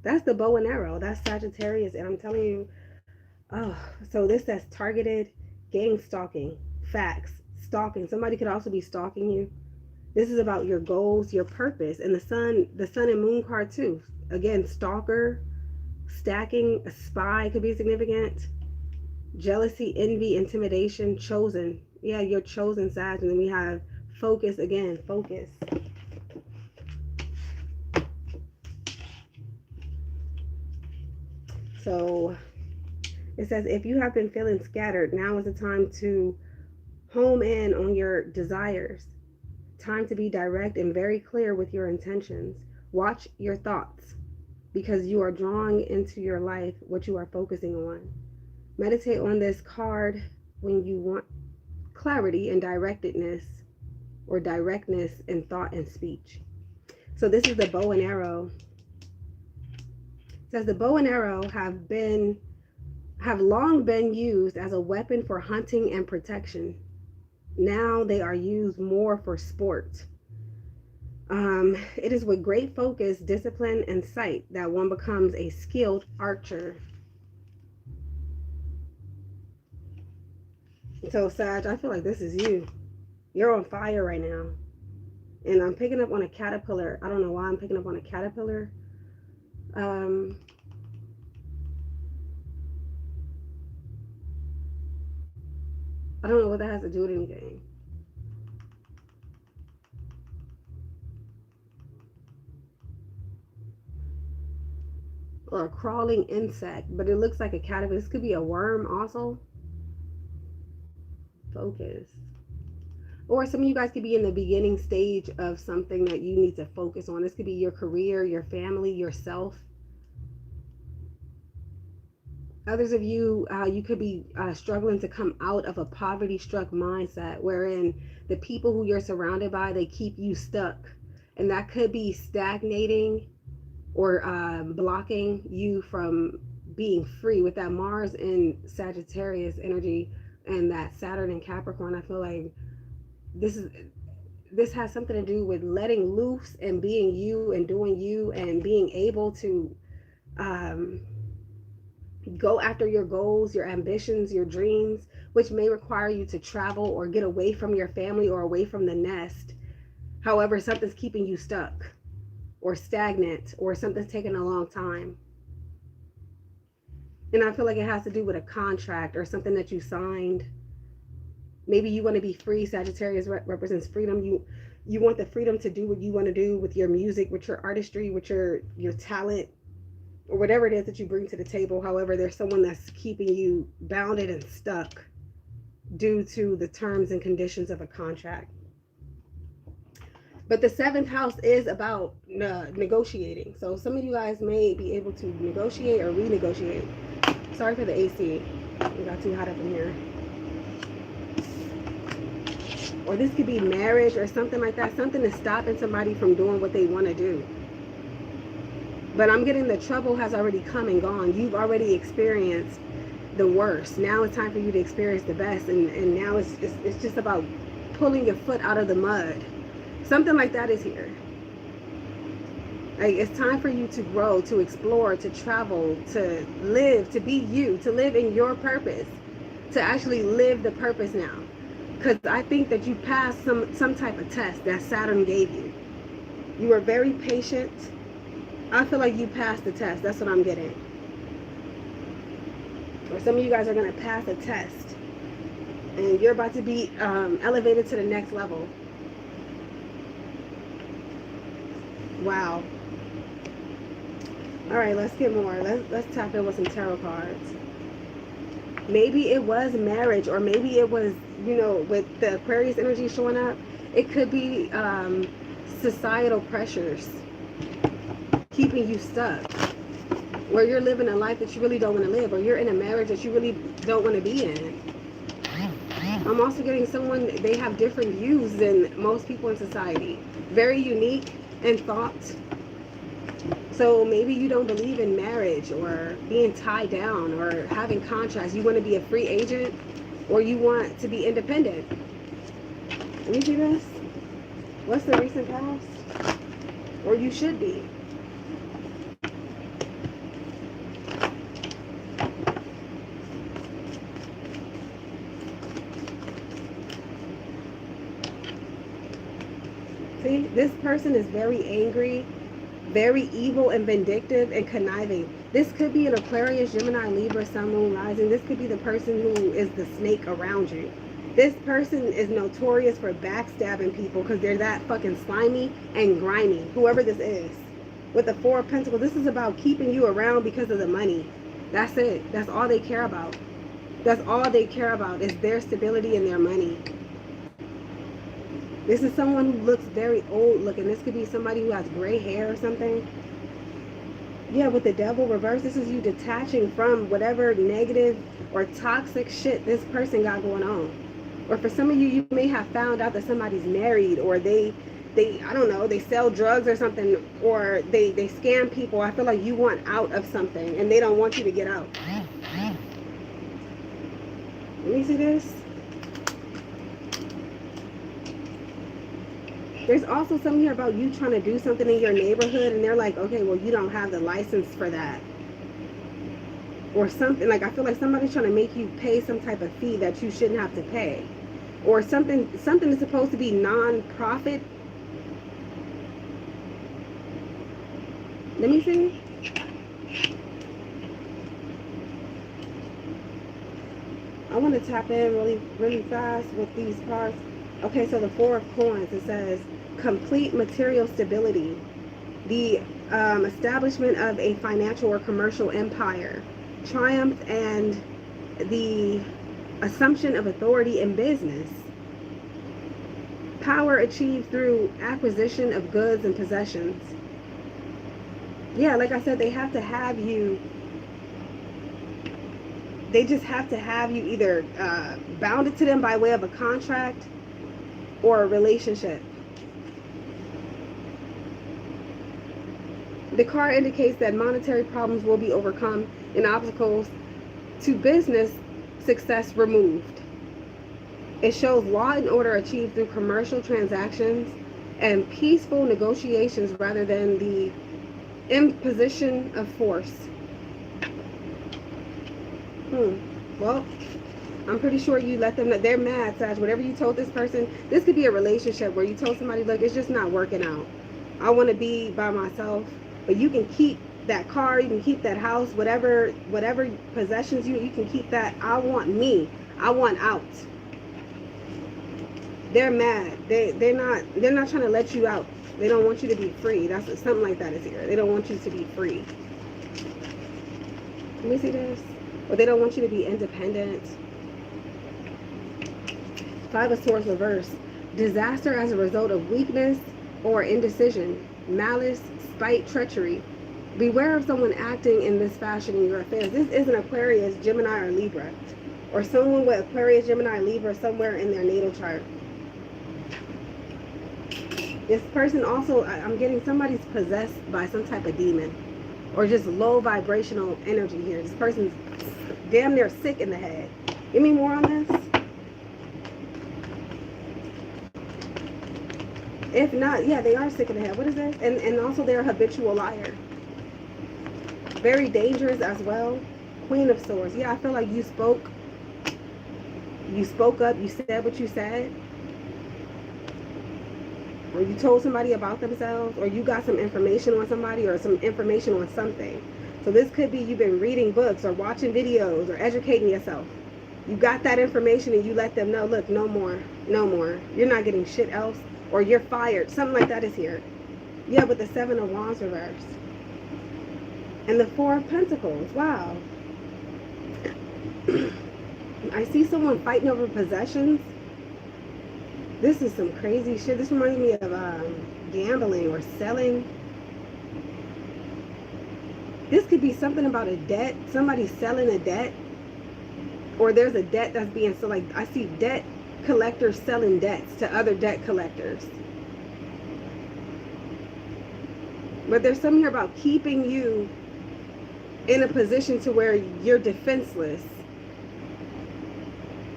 That's the bow and arrow. That's Sagittarius. And I'm telling you, oh, so this says targeted, gang stalking, facts, stalking. Somebody could also be stalking you. This is about your goals, your purpose. And the sun and moon card too. Again, stalker, Stacking, a spy could be significant. Jealousy, envy, intimidation, chosen. Yeah, you're chosen, Sag. And then we have focus again. Focus. So it says, if you have been feeling scattered, now is the time to home in on your desires. Time to be direct and very clear with your intentions. Watch your thoughts because you are drawing into your life what you are focusing on. Meditate on this card when you want clarity and directedness, or directness in thought and speech. So this is the bow and arrow. It says the bow and arrow have long been used as a weapon for hunting and protection. Now they are used more for sport. It is with great focus, discipline, and sight that one becomes a skilled archer. So, Sag, I feel like this is you. You're on fire right now. And I'm picking up on a caterpillar. I don't know why I'm picking up on a caterpillar. I don't know what that has to do with anything. Or a crawling insect, but it looks like a caterpillar. This could be a worm also. Focus. Or some of you guys could be in the beginning stage of something that you need to focus on. This could be your career, your family, yourself. Others of you, you could be struggling to come out of a poverty-struck mindset wherein the people who you're surrounded by, they keep you stuck. And that could be stagnating or blocking you from being free. With that Mars in Sagittarius energy and that Saturn in Capricorn, I feel like this has something to do with letting loose and being you and doing you and being able to go after your goals, your ambitions, your dreams, which may require you to travel or get away from your family or away from the nest. However, something's keeping you stuck or stagnant, or something's taking a long time. And I feel like it has to do with a contract or something that you signed. Maybe you want to be free. Sagittarius represents freedom. You want the freedom to do what you want to do with your music, with your artistry, with your talent, or whatever it is that you bring to the table. However, there's someone that's keeping you bounded and stuck due to the terms and conditions of a contract. But the 7th house is about negotiating. So some of you guys may be able to negotiate or renegotiate. Sorry for the AC. It got too hot up in here. Or this could be marriage or something like that. Something is stopping somebody from doing what they want to do. But I'm getting the trouble has already come and gone. You've already experienced the worst. Now it's time for you to experience the best. And now it's just about pulling your foot out of the mud. Something like that is here. Like, it's time for you to grow, to explore, to travel, to live, to be you, to live in your purpose, to actually live the purpose now. Because I think that you passed some type of test that Saturn gave you. You were very patient. I feel like you passed the test. That's what I'm getting. Or some of you guys are going to pass a test. And you're about to be elevated to the next level. Wow. All right, let's get more. Let's tap in with some tarot cards. Maybe it was marriage, or maybe it was, you know, with the Aquarius energy showing up, it could be societal pressures keeping you stuck, where you're living a life that you really don't want to live, or you're in a marriage that you really don't want to be in. I'm also getting someone, they have different views than most people in society. Very unique in thought. So maybe you don't believe in marriage or being tied down or having contracts. You want to be a free agent, or you want to be independent. Let me see this. What's the recent past? Or you should be. See, this person is very angry, very evil and vindictive and conniving. This could be an Aquarius, Gemini, Libra, Sun, Moon, Rising. This could be the person who is the snake around you. This person is notorious for backstabbing people because they're that fucking slimy and grimy. Whoever this is. With the Four of Pentacles, this is about keeping you around because of the money. That's it. That's all they care about. That's all they care about is their stability and their money. This is someone who looks very old looking. This could be somebody who has gray hair or something. Yeah, with the Devil reversed, this is you detaching from whatever negative or toxic shit this person got going on. Or for some of you, you may have found out that somebody's married, or they I don't know, they sell drugs or something, or they scam people. I feel like you want out of something and they don't want you to get out. Let me see this. There's also something here about you trying to do something in your neighborhood and they're like, okay, well, you don't have the license for that. Or something, like I feel like somebody's trying to make you pay some type of fee that you shouldn't have to pay. Or something is supposed to be non-profit. Let me see. I want to tap in really fast with these cards. Okay, so the Four of Coins, it says complete material stability, the establishment of a financial or commercial empire, triumph, and the assumption of authority in business, power achieved through acquisition of goods and possessions. Yeah, like I said, they have to have you. They just have to have you either bounded to them by way of a contract or a relationship. The card indicates that monetary problems will be overcome and obstacles to business success removed. It shows law and order achieved through commercial transactions and peaceful negotiations rather than the imposition of force. Well, I'm pretty sure you let them know. They're mad, Sag. Whatever you told this person, this could be a relationship where you told somebody, look, it's just not working out. I want to be by myself, but you can keep that car, you can keep that house, whatever possessions you can keep that. I want me. I want out. They're mad. They're not trying to let you out. They don't want you to be free. That's something like that is here. They don't want you to be free. Let me see this. Or they don't want you to be independent. Five of Swords reversed. Disaster as a result of weakness or indecision, malice, spite, treachery. Beware of someone acting in this fashion in your affairs. This is an Aquarius, Gemini, or Libra. Or someone with Aquarius, Gemini, Libra somewhere in their natal chart. This person also, I'm getting somebody's possessed by some type of demon. Or just low vibrational energy here. This person's damn near sick in the head. Give me more on this. If not, yeah, they are sick in the head. What is this? And also they're a habitual liar. Very dangerous as well. Queen of Swords. Yeah, I feel like you spoke up, you said what you said. Or you told somebody about themselves, or you got some information on somebody, or some information on something. So this could be you've been reading books or watching videos or educating yourself. You got that information and you let them know, look, no more. You're not getting shit else, or you're fired. Something like that is here. Yeah, with the Seven of Wands reversed. And the Four of Pentacles. Wow. I see someone fighting over possessions. This is some crazy shit. This reminds me of gambling or selling. This could be something about a debt. Somebody selling a debt. Or there's a debt that's being sold. Like I see debt collectors selling debts to other debt collectors. But there's something here about keeping you in a position to where you're defenseless.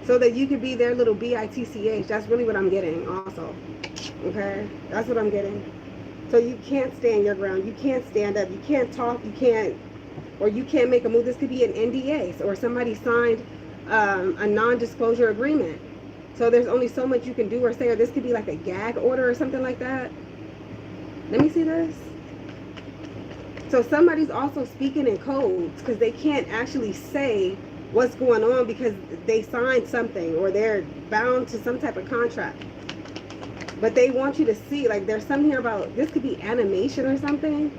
So that you could be their little bitch. That's really what I'm getting also. Okay? That's what I'm getting. So you can't stand your ground. You can't stand up. You can't talk. You can't make a move. This could be an NDA. Or somebody signed a non-disclosure agreement. So there's only so much you can do or say. Or this could be like a gag order or something like that. Let me see this. So somebody's also speaking in codes because they can't actually say what's going on because they signed something or they're bound to some type of contract. But they want you to see, like, there's something here about, this could be animation or something,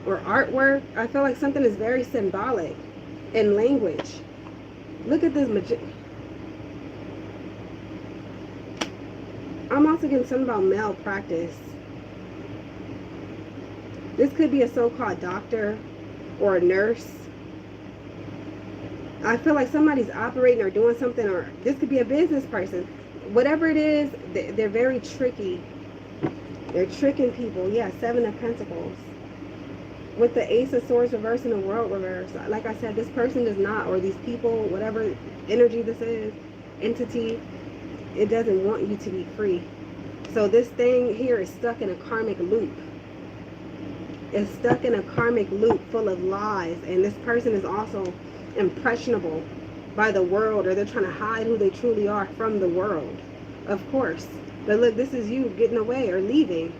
or artwork. I feel like something is very symbolic in language. Look at this I'm also getting something about malpractice. This could be a so-called doctor or a nurse. I feel like somebody's operating or doing something, or this could be a business person. Whatever it is, they're very tricky. They're tricking people. Yeah, 7 of Pentacles. With the Ace of Swords reverse and the World reverse. Like I said, this person does not, or these people, whatever energy this is, entity, it doesn't want you to be free. So this thing here is stuck in a karmic loop. It's stuck in a karmic loop full of lies. And this person is also impressionable by the world, or they're trying to hide who they truly are from the world, of course. But look, this is you getting away or leaving.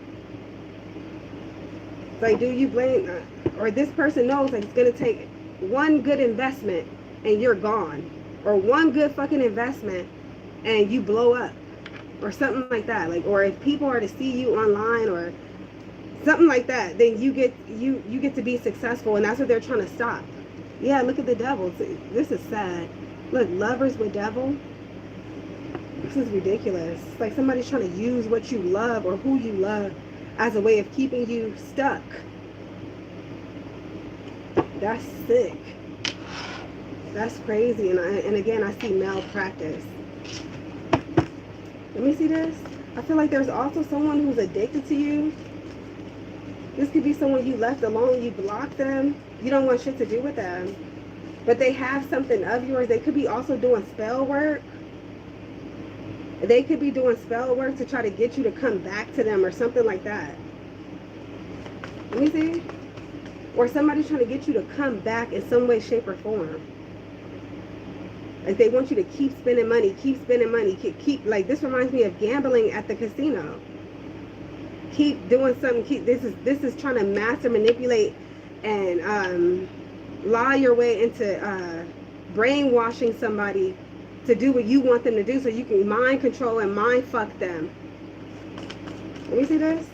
It's like, do you blame, or this person knows like it's going to take one good investment and you're gone, or one good fucking investment and you blow up, or something like that. Like, or if people are to see you online or something like that, then you get to be successful, and that's what they're trying to stop. Yeah, look at the devil. This is sad. Look, lovers with devil. This is ridiculous. It's like somebody's trying to use what you love or who you love as a way of keeping you stuck. That's sick. That's crazy. And again, I see malpractice. Let me see this. I feel like there's also someone who's addicted to you. This could be someone you left alone. You blocked them. You don't want shit to do with them. But they have something of yours. They could be also doing spell work. They could be doing spell work to try to get you to come back to them or something like that. Let me see. Or somebody's trying to get you to come back in some way, shape, or form. Like they want you to keep spending money, keep spending money, keep like, this reminds me of gambling at the casino. Keep doing something. This is trying to master, manipulate, and lie your way into brainwashing somebody to do what you want them to do, so you can mind control and mind fuck them. Let me see this.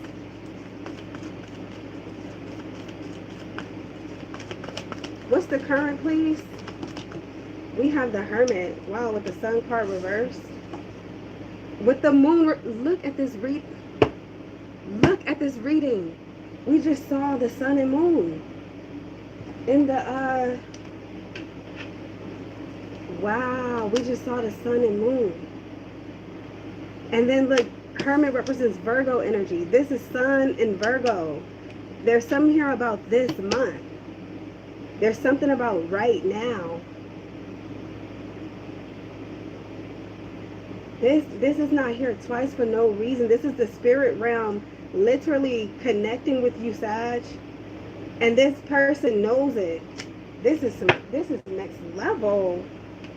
What's the current, please? We have the Hermit. Wow, with the Sun card reversed. With the Moon, look at this Look at this reading. We just saw the Sun and Moon in the wow, we just saw the Sun and Moon. And then look, Hermit represents Virgo energy. This is Sun in Virgo. There's something here about this month. There's something about right now. This is not here twice for no reason. This is the spirit realm literally connecting with you, Sag. And this person knows it. This is next level.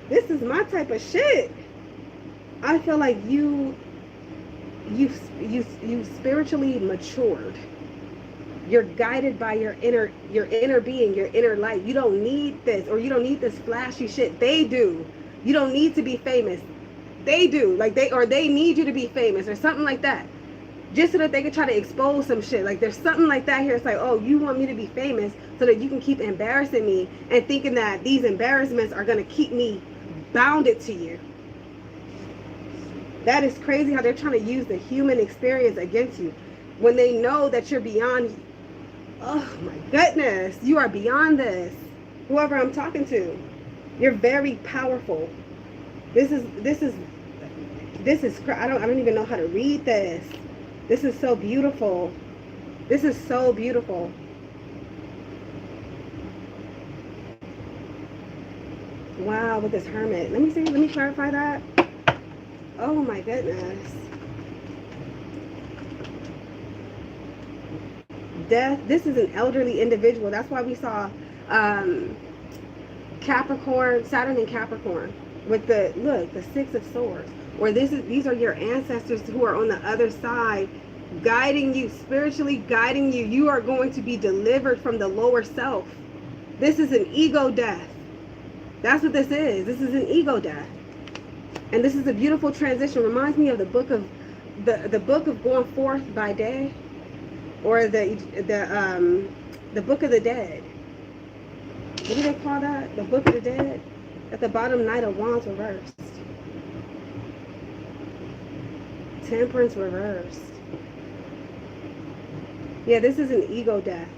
This is my type of shit. I feel like you spiritually matured. You're guided by your inner being, your inner light. You don't need this, or you don't need this flashy shit. They do. You don't need to be famous. They do. Like they need you to be famous or something like that, just so that they can try to expose some shit. Like there's something like that here. It's like, oh, you want me to be famous so that you can keep embarrassing me and thinking that these embarrassments are going to keep me bounded to you. That is crazy how they're trying to use the human experience against you when they know that you're beyond. Oh my goodness, you are beyond this. Whoever I'm talking to, you're very powerful. This is I don't even know how to read this. This is so beautiful. This is so beautiful. Wow, with this Hermit. Let me see. Let me clarify that. Oh my goodness. Death. This is an elderly individual. That's why we saw Capricorn, Saturn and Capricorn with the 6 of Swords. Or these are your ancestors who are on the other side guiding you, spiritually guiding you. You are going to be delivered from the lower self. This is an ego death. That's what this is. This is an ego death. And this is a beautiful transition. Reminds me of the book of the book of Going Forth by Day, or the book of the dead. What do they call that? The book of the dead. At the bottom, Knight of Wands reversed. Temperance reversed. Yeah, this is an ego death.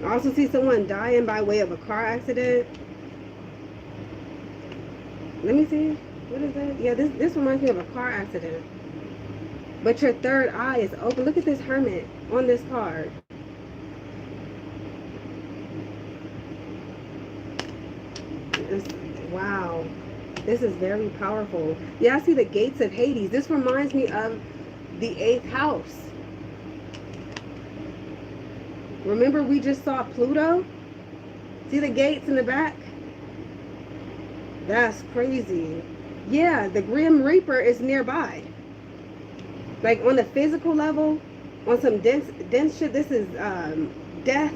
I also see someone dying by way of a car accident. Let me see. What is that? Yeah, this reminds me of a car accident. But your third eye is open. Look at this hermit on this card. Wow. This is very powerful. Yeah, I see the gates of Hades. This reminds me of the 8th house. Remember we just saw Pluto? See the gates in the back? That's crazy. Yeah, the Grim Reaper is nearby. Like on the physical level, on some dense shit, this is death.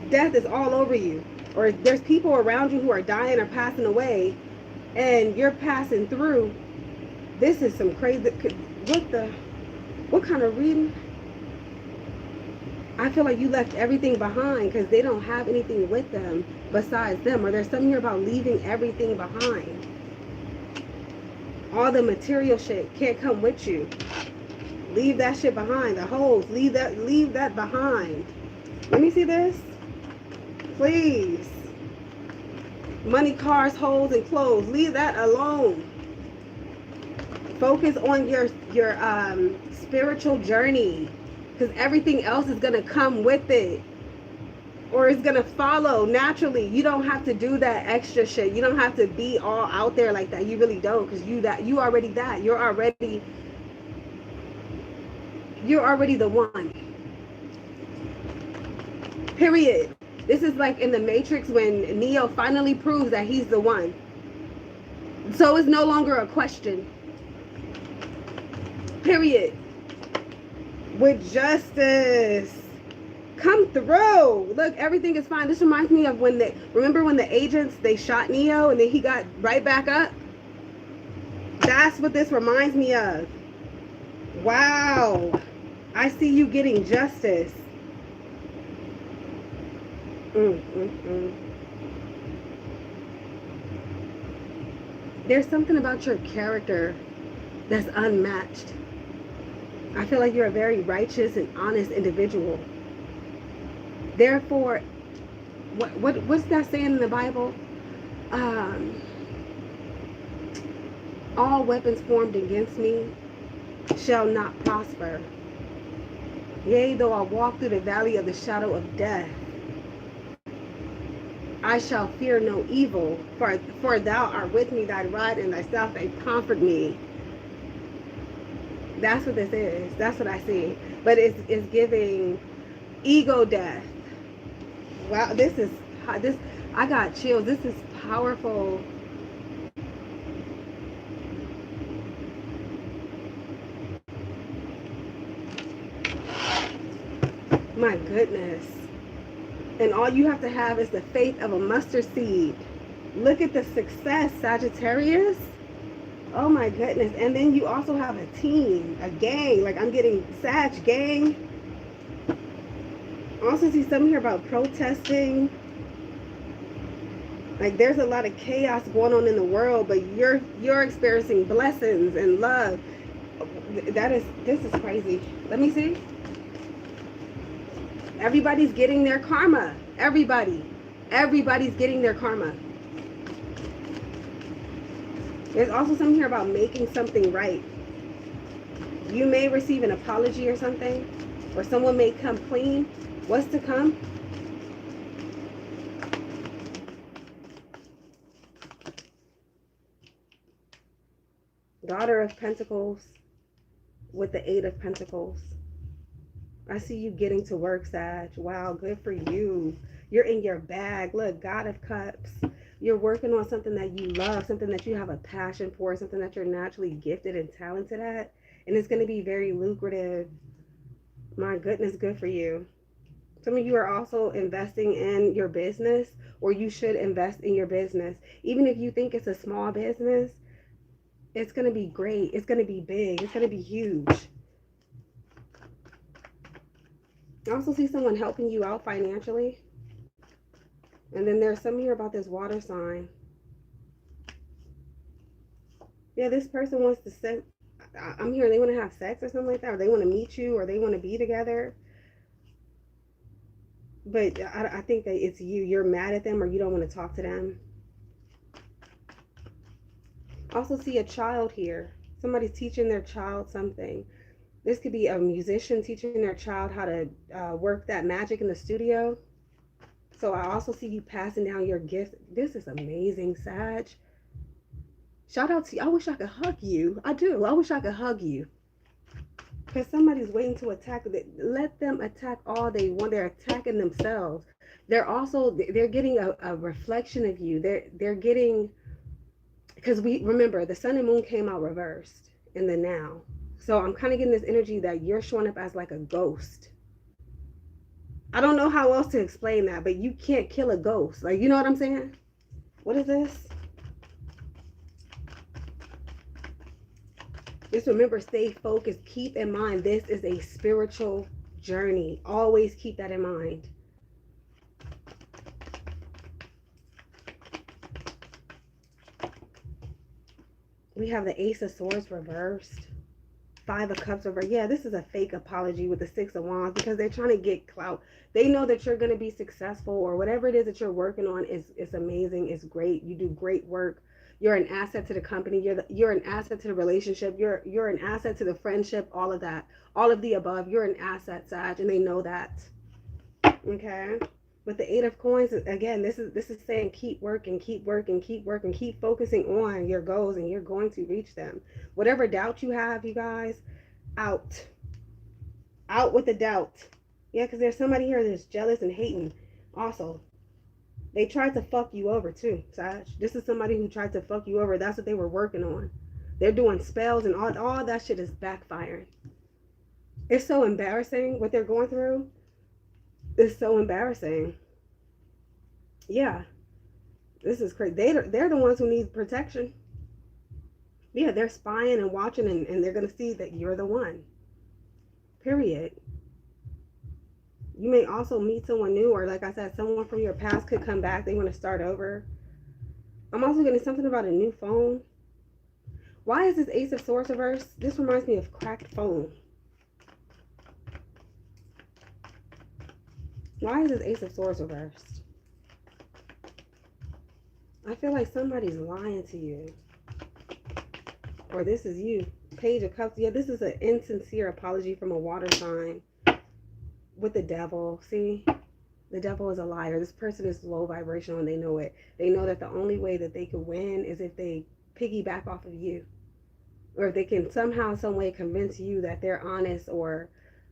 Death is all over you. Or there's people around you who are dying or passing away, and you're passing through. This is some crazy. What kind of reading? I feel like you left everything behind because they don't have anything with them besides them. Or there's something here about leaving everything behind. All the material shit can't come with you. Leave that shit behind. The holes, leave that behind. Let me see this. Please. Money, cars, holes, and clothes. Leave that alone. Focus on your spiritual journey. Because everything else is going to come with it. Or it's going to follow naturally. You don't have to do that extra shit. You don't have to be all out there like that. You really don't. Because you already that. You're already the one. Period. This is like in the Matrix when Neo finally proves that he's the one. So it's no longer a question. Period. With justice. Come through. Look, everything is fine. This reminds me of remember when the agents, they shot Neo and then he got right back up? That's what this reminds me of. Wow. I see you getting justice. There's something about your character that's unmatched. I feel like you're a very righteous and honest individual. Therefore, what's that saying in the Bible? All weapons formed against me shall not prosper. Yea, though I walk through the valley of the shadow of death, I shall fear no evil, for thou art with me, thy rod and thy staff, they comfort me. That's what this is. That's what I see. But it's giving ego death. Wow, I got chills. This is powerful. My goodness. And all you have to have is the faith of a mustard seed. Look at the success, Sagittarius. Oh my goodness. And then you also have a team, a gang. Like I'm getting Sag gang. I also see something here about protesting. Like there's a lot of chaos going on in the world, but you're experiencing blessings and love. This is crazy. Let me see. Everybody's getting their karma. Everybody's getting their karma. There's also something here about making something right. You may receive an apology or something, or someone may come clean. What's to come? Daughter of Pentacles with the 8 of Pentacles. I see you getting to work, Sag. Wow, good for you. You're in your bag. Look, God of Cups You're working on something that you love, something that you have a passion for, something that you're naturally gifted and talented at. And it's going to be very lucrative. My goodness, good for you. Some of you are also investing in your business, or you should invest in your business. Even if you think it's a small business, it's going to be great. It's going to be big. It's going to be huge. I also see someone helping you out financially. And then there's some here about this water sign. Yeah, this person wants to set, I'm hearing they want to have sex or something like that, or they want to meet you, or they want to be together. But I think that it's you. You're mad at them, or you don't want to talk to them. I also see a child here. Somebody's teaching their child something. This could be a musician teaching their child how to work that magic in the studio. So I also see you passing down your gifts. This is amazing, Sag. Shout out to you. I wish I could hug you. I do. I wish I could hug you. Because somebody's waiting to attack. Let them attack all they want. They're attacking themselves. They're getting a reflection of you. They're getting, because we remember the sun and moon came out reversed in the now. So I'm kind of getting this energy that you're showing up as like a ghost. I don't know how else to explain that, but you can't kill a ghost. Like, you know what I'm saying? What is this? Just remember, stay focused. Keep in mind, this is a spiritual journey. Always keep that in mind. We have the Ace of Swords reversed. Five of Cups reversed. Yeah, this is a fake apology with the Six of Wands because they're trying to get clout. They know that you're going to be successful, or whatever it is that you're working on is amazing. It's great. You do great work. You're an asset to the company. You're an asset to the relationship. You're an asset to the friendship. All of that. All of the above. You're an asset, Sag, and they know that. Okay. With the Eight of Coins, again, this is saying keep working, keep working, keep working, keep focusing on your goals, and you're going to reach them. Whatever doubt you have, you guys, out with the doubt. Yeah, because there's somebody here that's jealous and hating. Also, they tried to fuck you over too, Sag. This is somebody who tried to fuck you over. That's what they were working on. They're doing spells, and all that shit is backfiring. It's so embarrassing what they're going through. It's so embarrassing. Yeah, this is crazy. They're the ones who need protection. Yeah, they're spying and watching, and they're going to see that you're the one. Period. You may also meet someone new, or like I said, someone from your past could come back. They want to start over. I'm also getting something about a new phone. Why is this Ace of Swords reversed? This reminds me of cracked phone. Why is this Ace of Swords reversed? I feel like somebody's lying to you. Or this is you. Page of Cups. Yeah, this is an insincere apology from a water sign. With the devil. See? The devil is a liar. This person is low vibrational and they know it. They know that the only way that they could win is if they piggyback off of you. Or if they can somehow, some way convince you that they're honest, or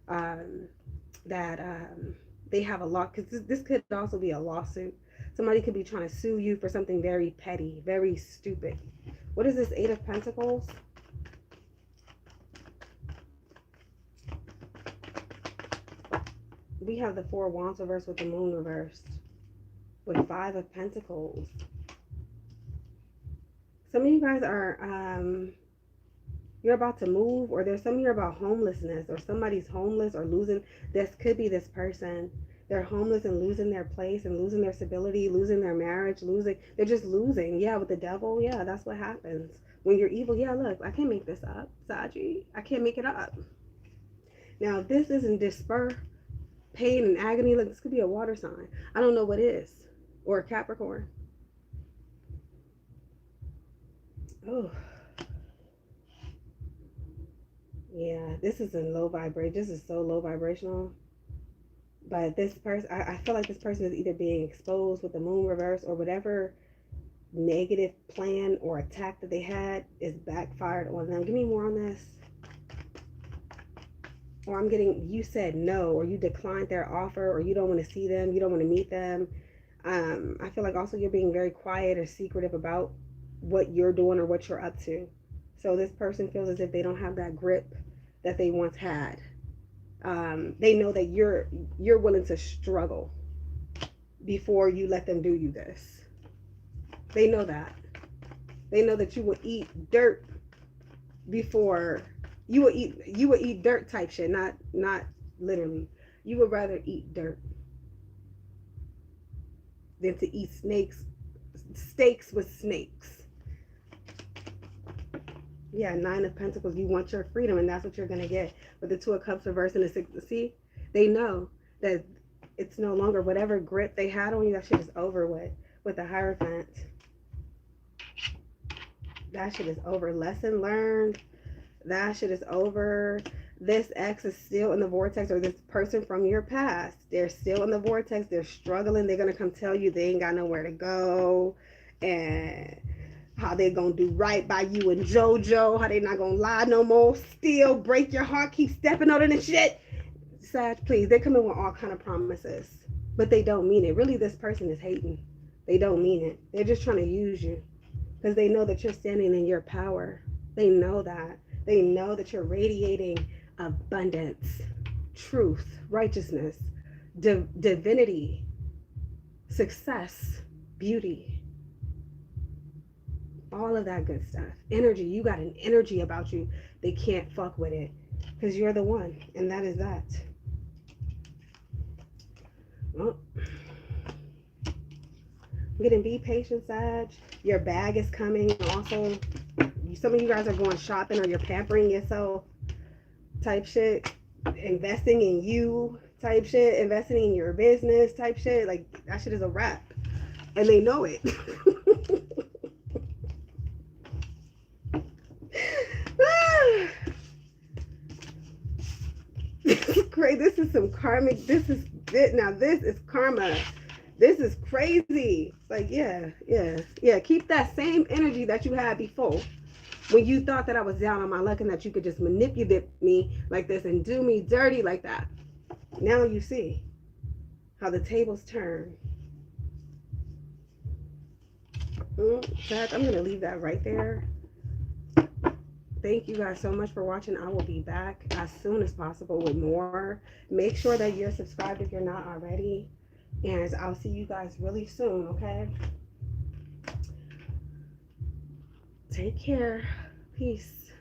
that they have a lot. Because this could also be a lawsuit. Somebody could be trying to sue you for something very petty, very stupid. What is this Eight of Pentacles? We have the Four of Wands reversed with the Moon reversed. With Five of Pentacles. Some of you guys are, you're about to move, or there's some here about homelessness, or somebody's homeless or losing. This could be this person. They're homeless and losing their place and losing their stability, losing their marriage, they're just losing. Yeah, with the devil, yeah, that's what happens. When you're evil, yeah, look, I can't make this up, Saji. I can't make it up. Now, if this isn't despair, pain, and agony, look, this could be a water sign. I don't know what is. Or a Capricorn. Oh. Yeah, this is a low vibration. This is so low vibrational. But this person, I feel like this person is either being exposed with the moon reverse, or whatever negative plan or attack that they had is backfired on them. Give me more on this. Or I'm getting, you said no, or you declined their offer, or you don't want to see them, you don't want to meet them. I feel like also you're being very quiet or secretive about what you're doing or what you're up to. So this person feels as if they don't have that grip that they once had. They know that you're willing to struggle before you let them do you this. They know that. They know that you will eat dirt before you will eat dirt type shit, not literally. You would rather eat dirt than to eat steaks with snakes. Yeah, Nine of Pentacles. You want your freedom, and that's what you're gonna get with the Two of Cups reversed and the Six. See, they know that it's no longer whatever grip they had on you. That shit is over with. With the Hierophant, that shit is over. Lesson learned. That shit is over. This ex is still in the vortex, or this person from your past, they're still in the vortex. They're struggling. They're gonna come tell you they ain't got nowhere to go, and how they gonna do right by you and JoJo, how they not gonna lie no more, still break your heart, keep stepping on it and shit. Sag, please, they come in with all kind of promises, but they don't mean it. Really, this person is hating. They don't mean it. They're just trying to use you because they know that you're standing in your power. They know that. They know that you're radiating abundance, truth, righteousness, divinity, success, beauty, all of that good stuff. Energy. You got an energy about you. They can't fuck with it because you're the one, and that is that. Well, I'm getting be patient, Sag. Your bag is coming. Also, some of you guys are going shopping or you're pampering yourself type shit. Investing in you type shit. Investing in your business type shit. Like, that shit is a wrap. And they know it. This is crazy. This is some karmic. This is it. Now this is karma. This is crazy. Like, yeah. Keep that same energy that you had before when you thought that I was down on my luck and that you could just manipulate me like this and do me dirty like that. Now you see how the tables turn. I'm gonna leave that right there. Thank you guys so much for watching. I will be back as soon as possible with more. Make sure that you're subscribed if you're not already. And I'll see you guys really soon, okay? Take care. Peace.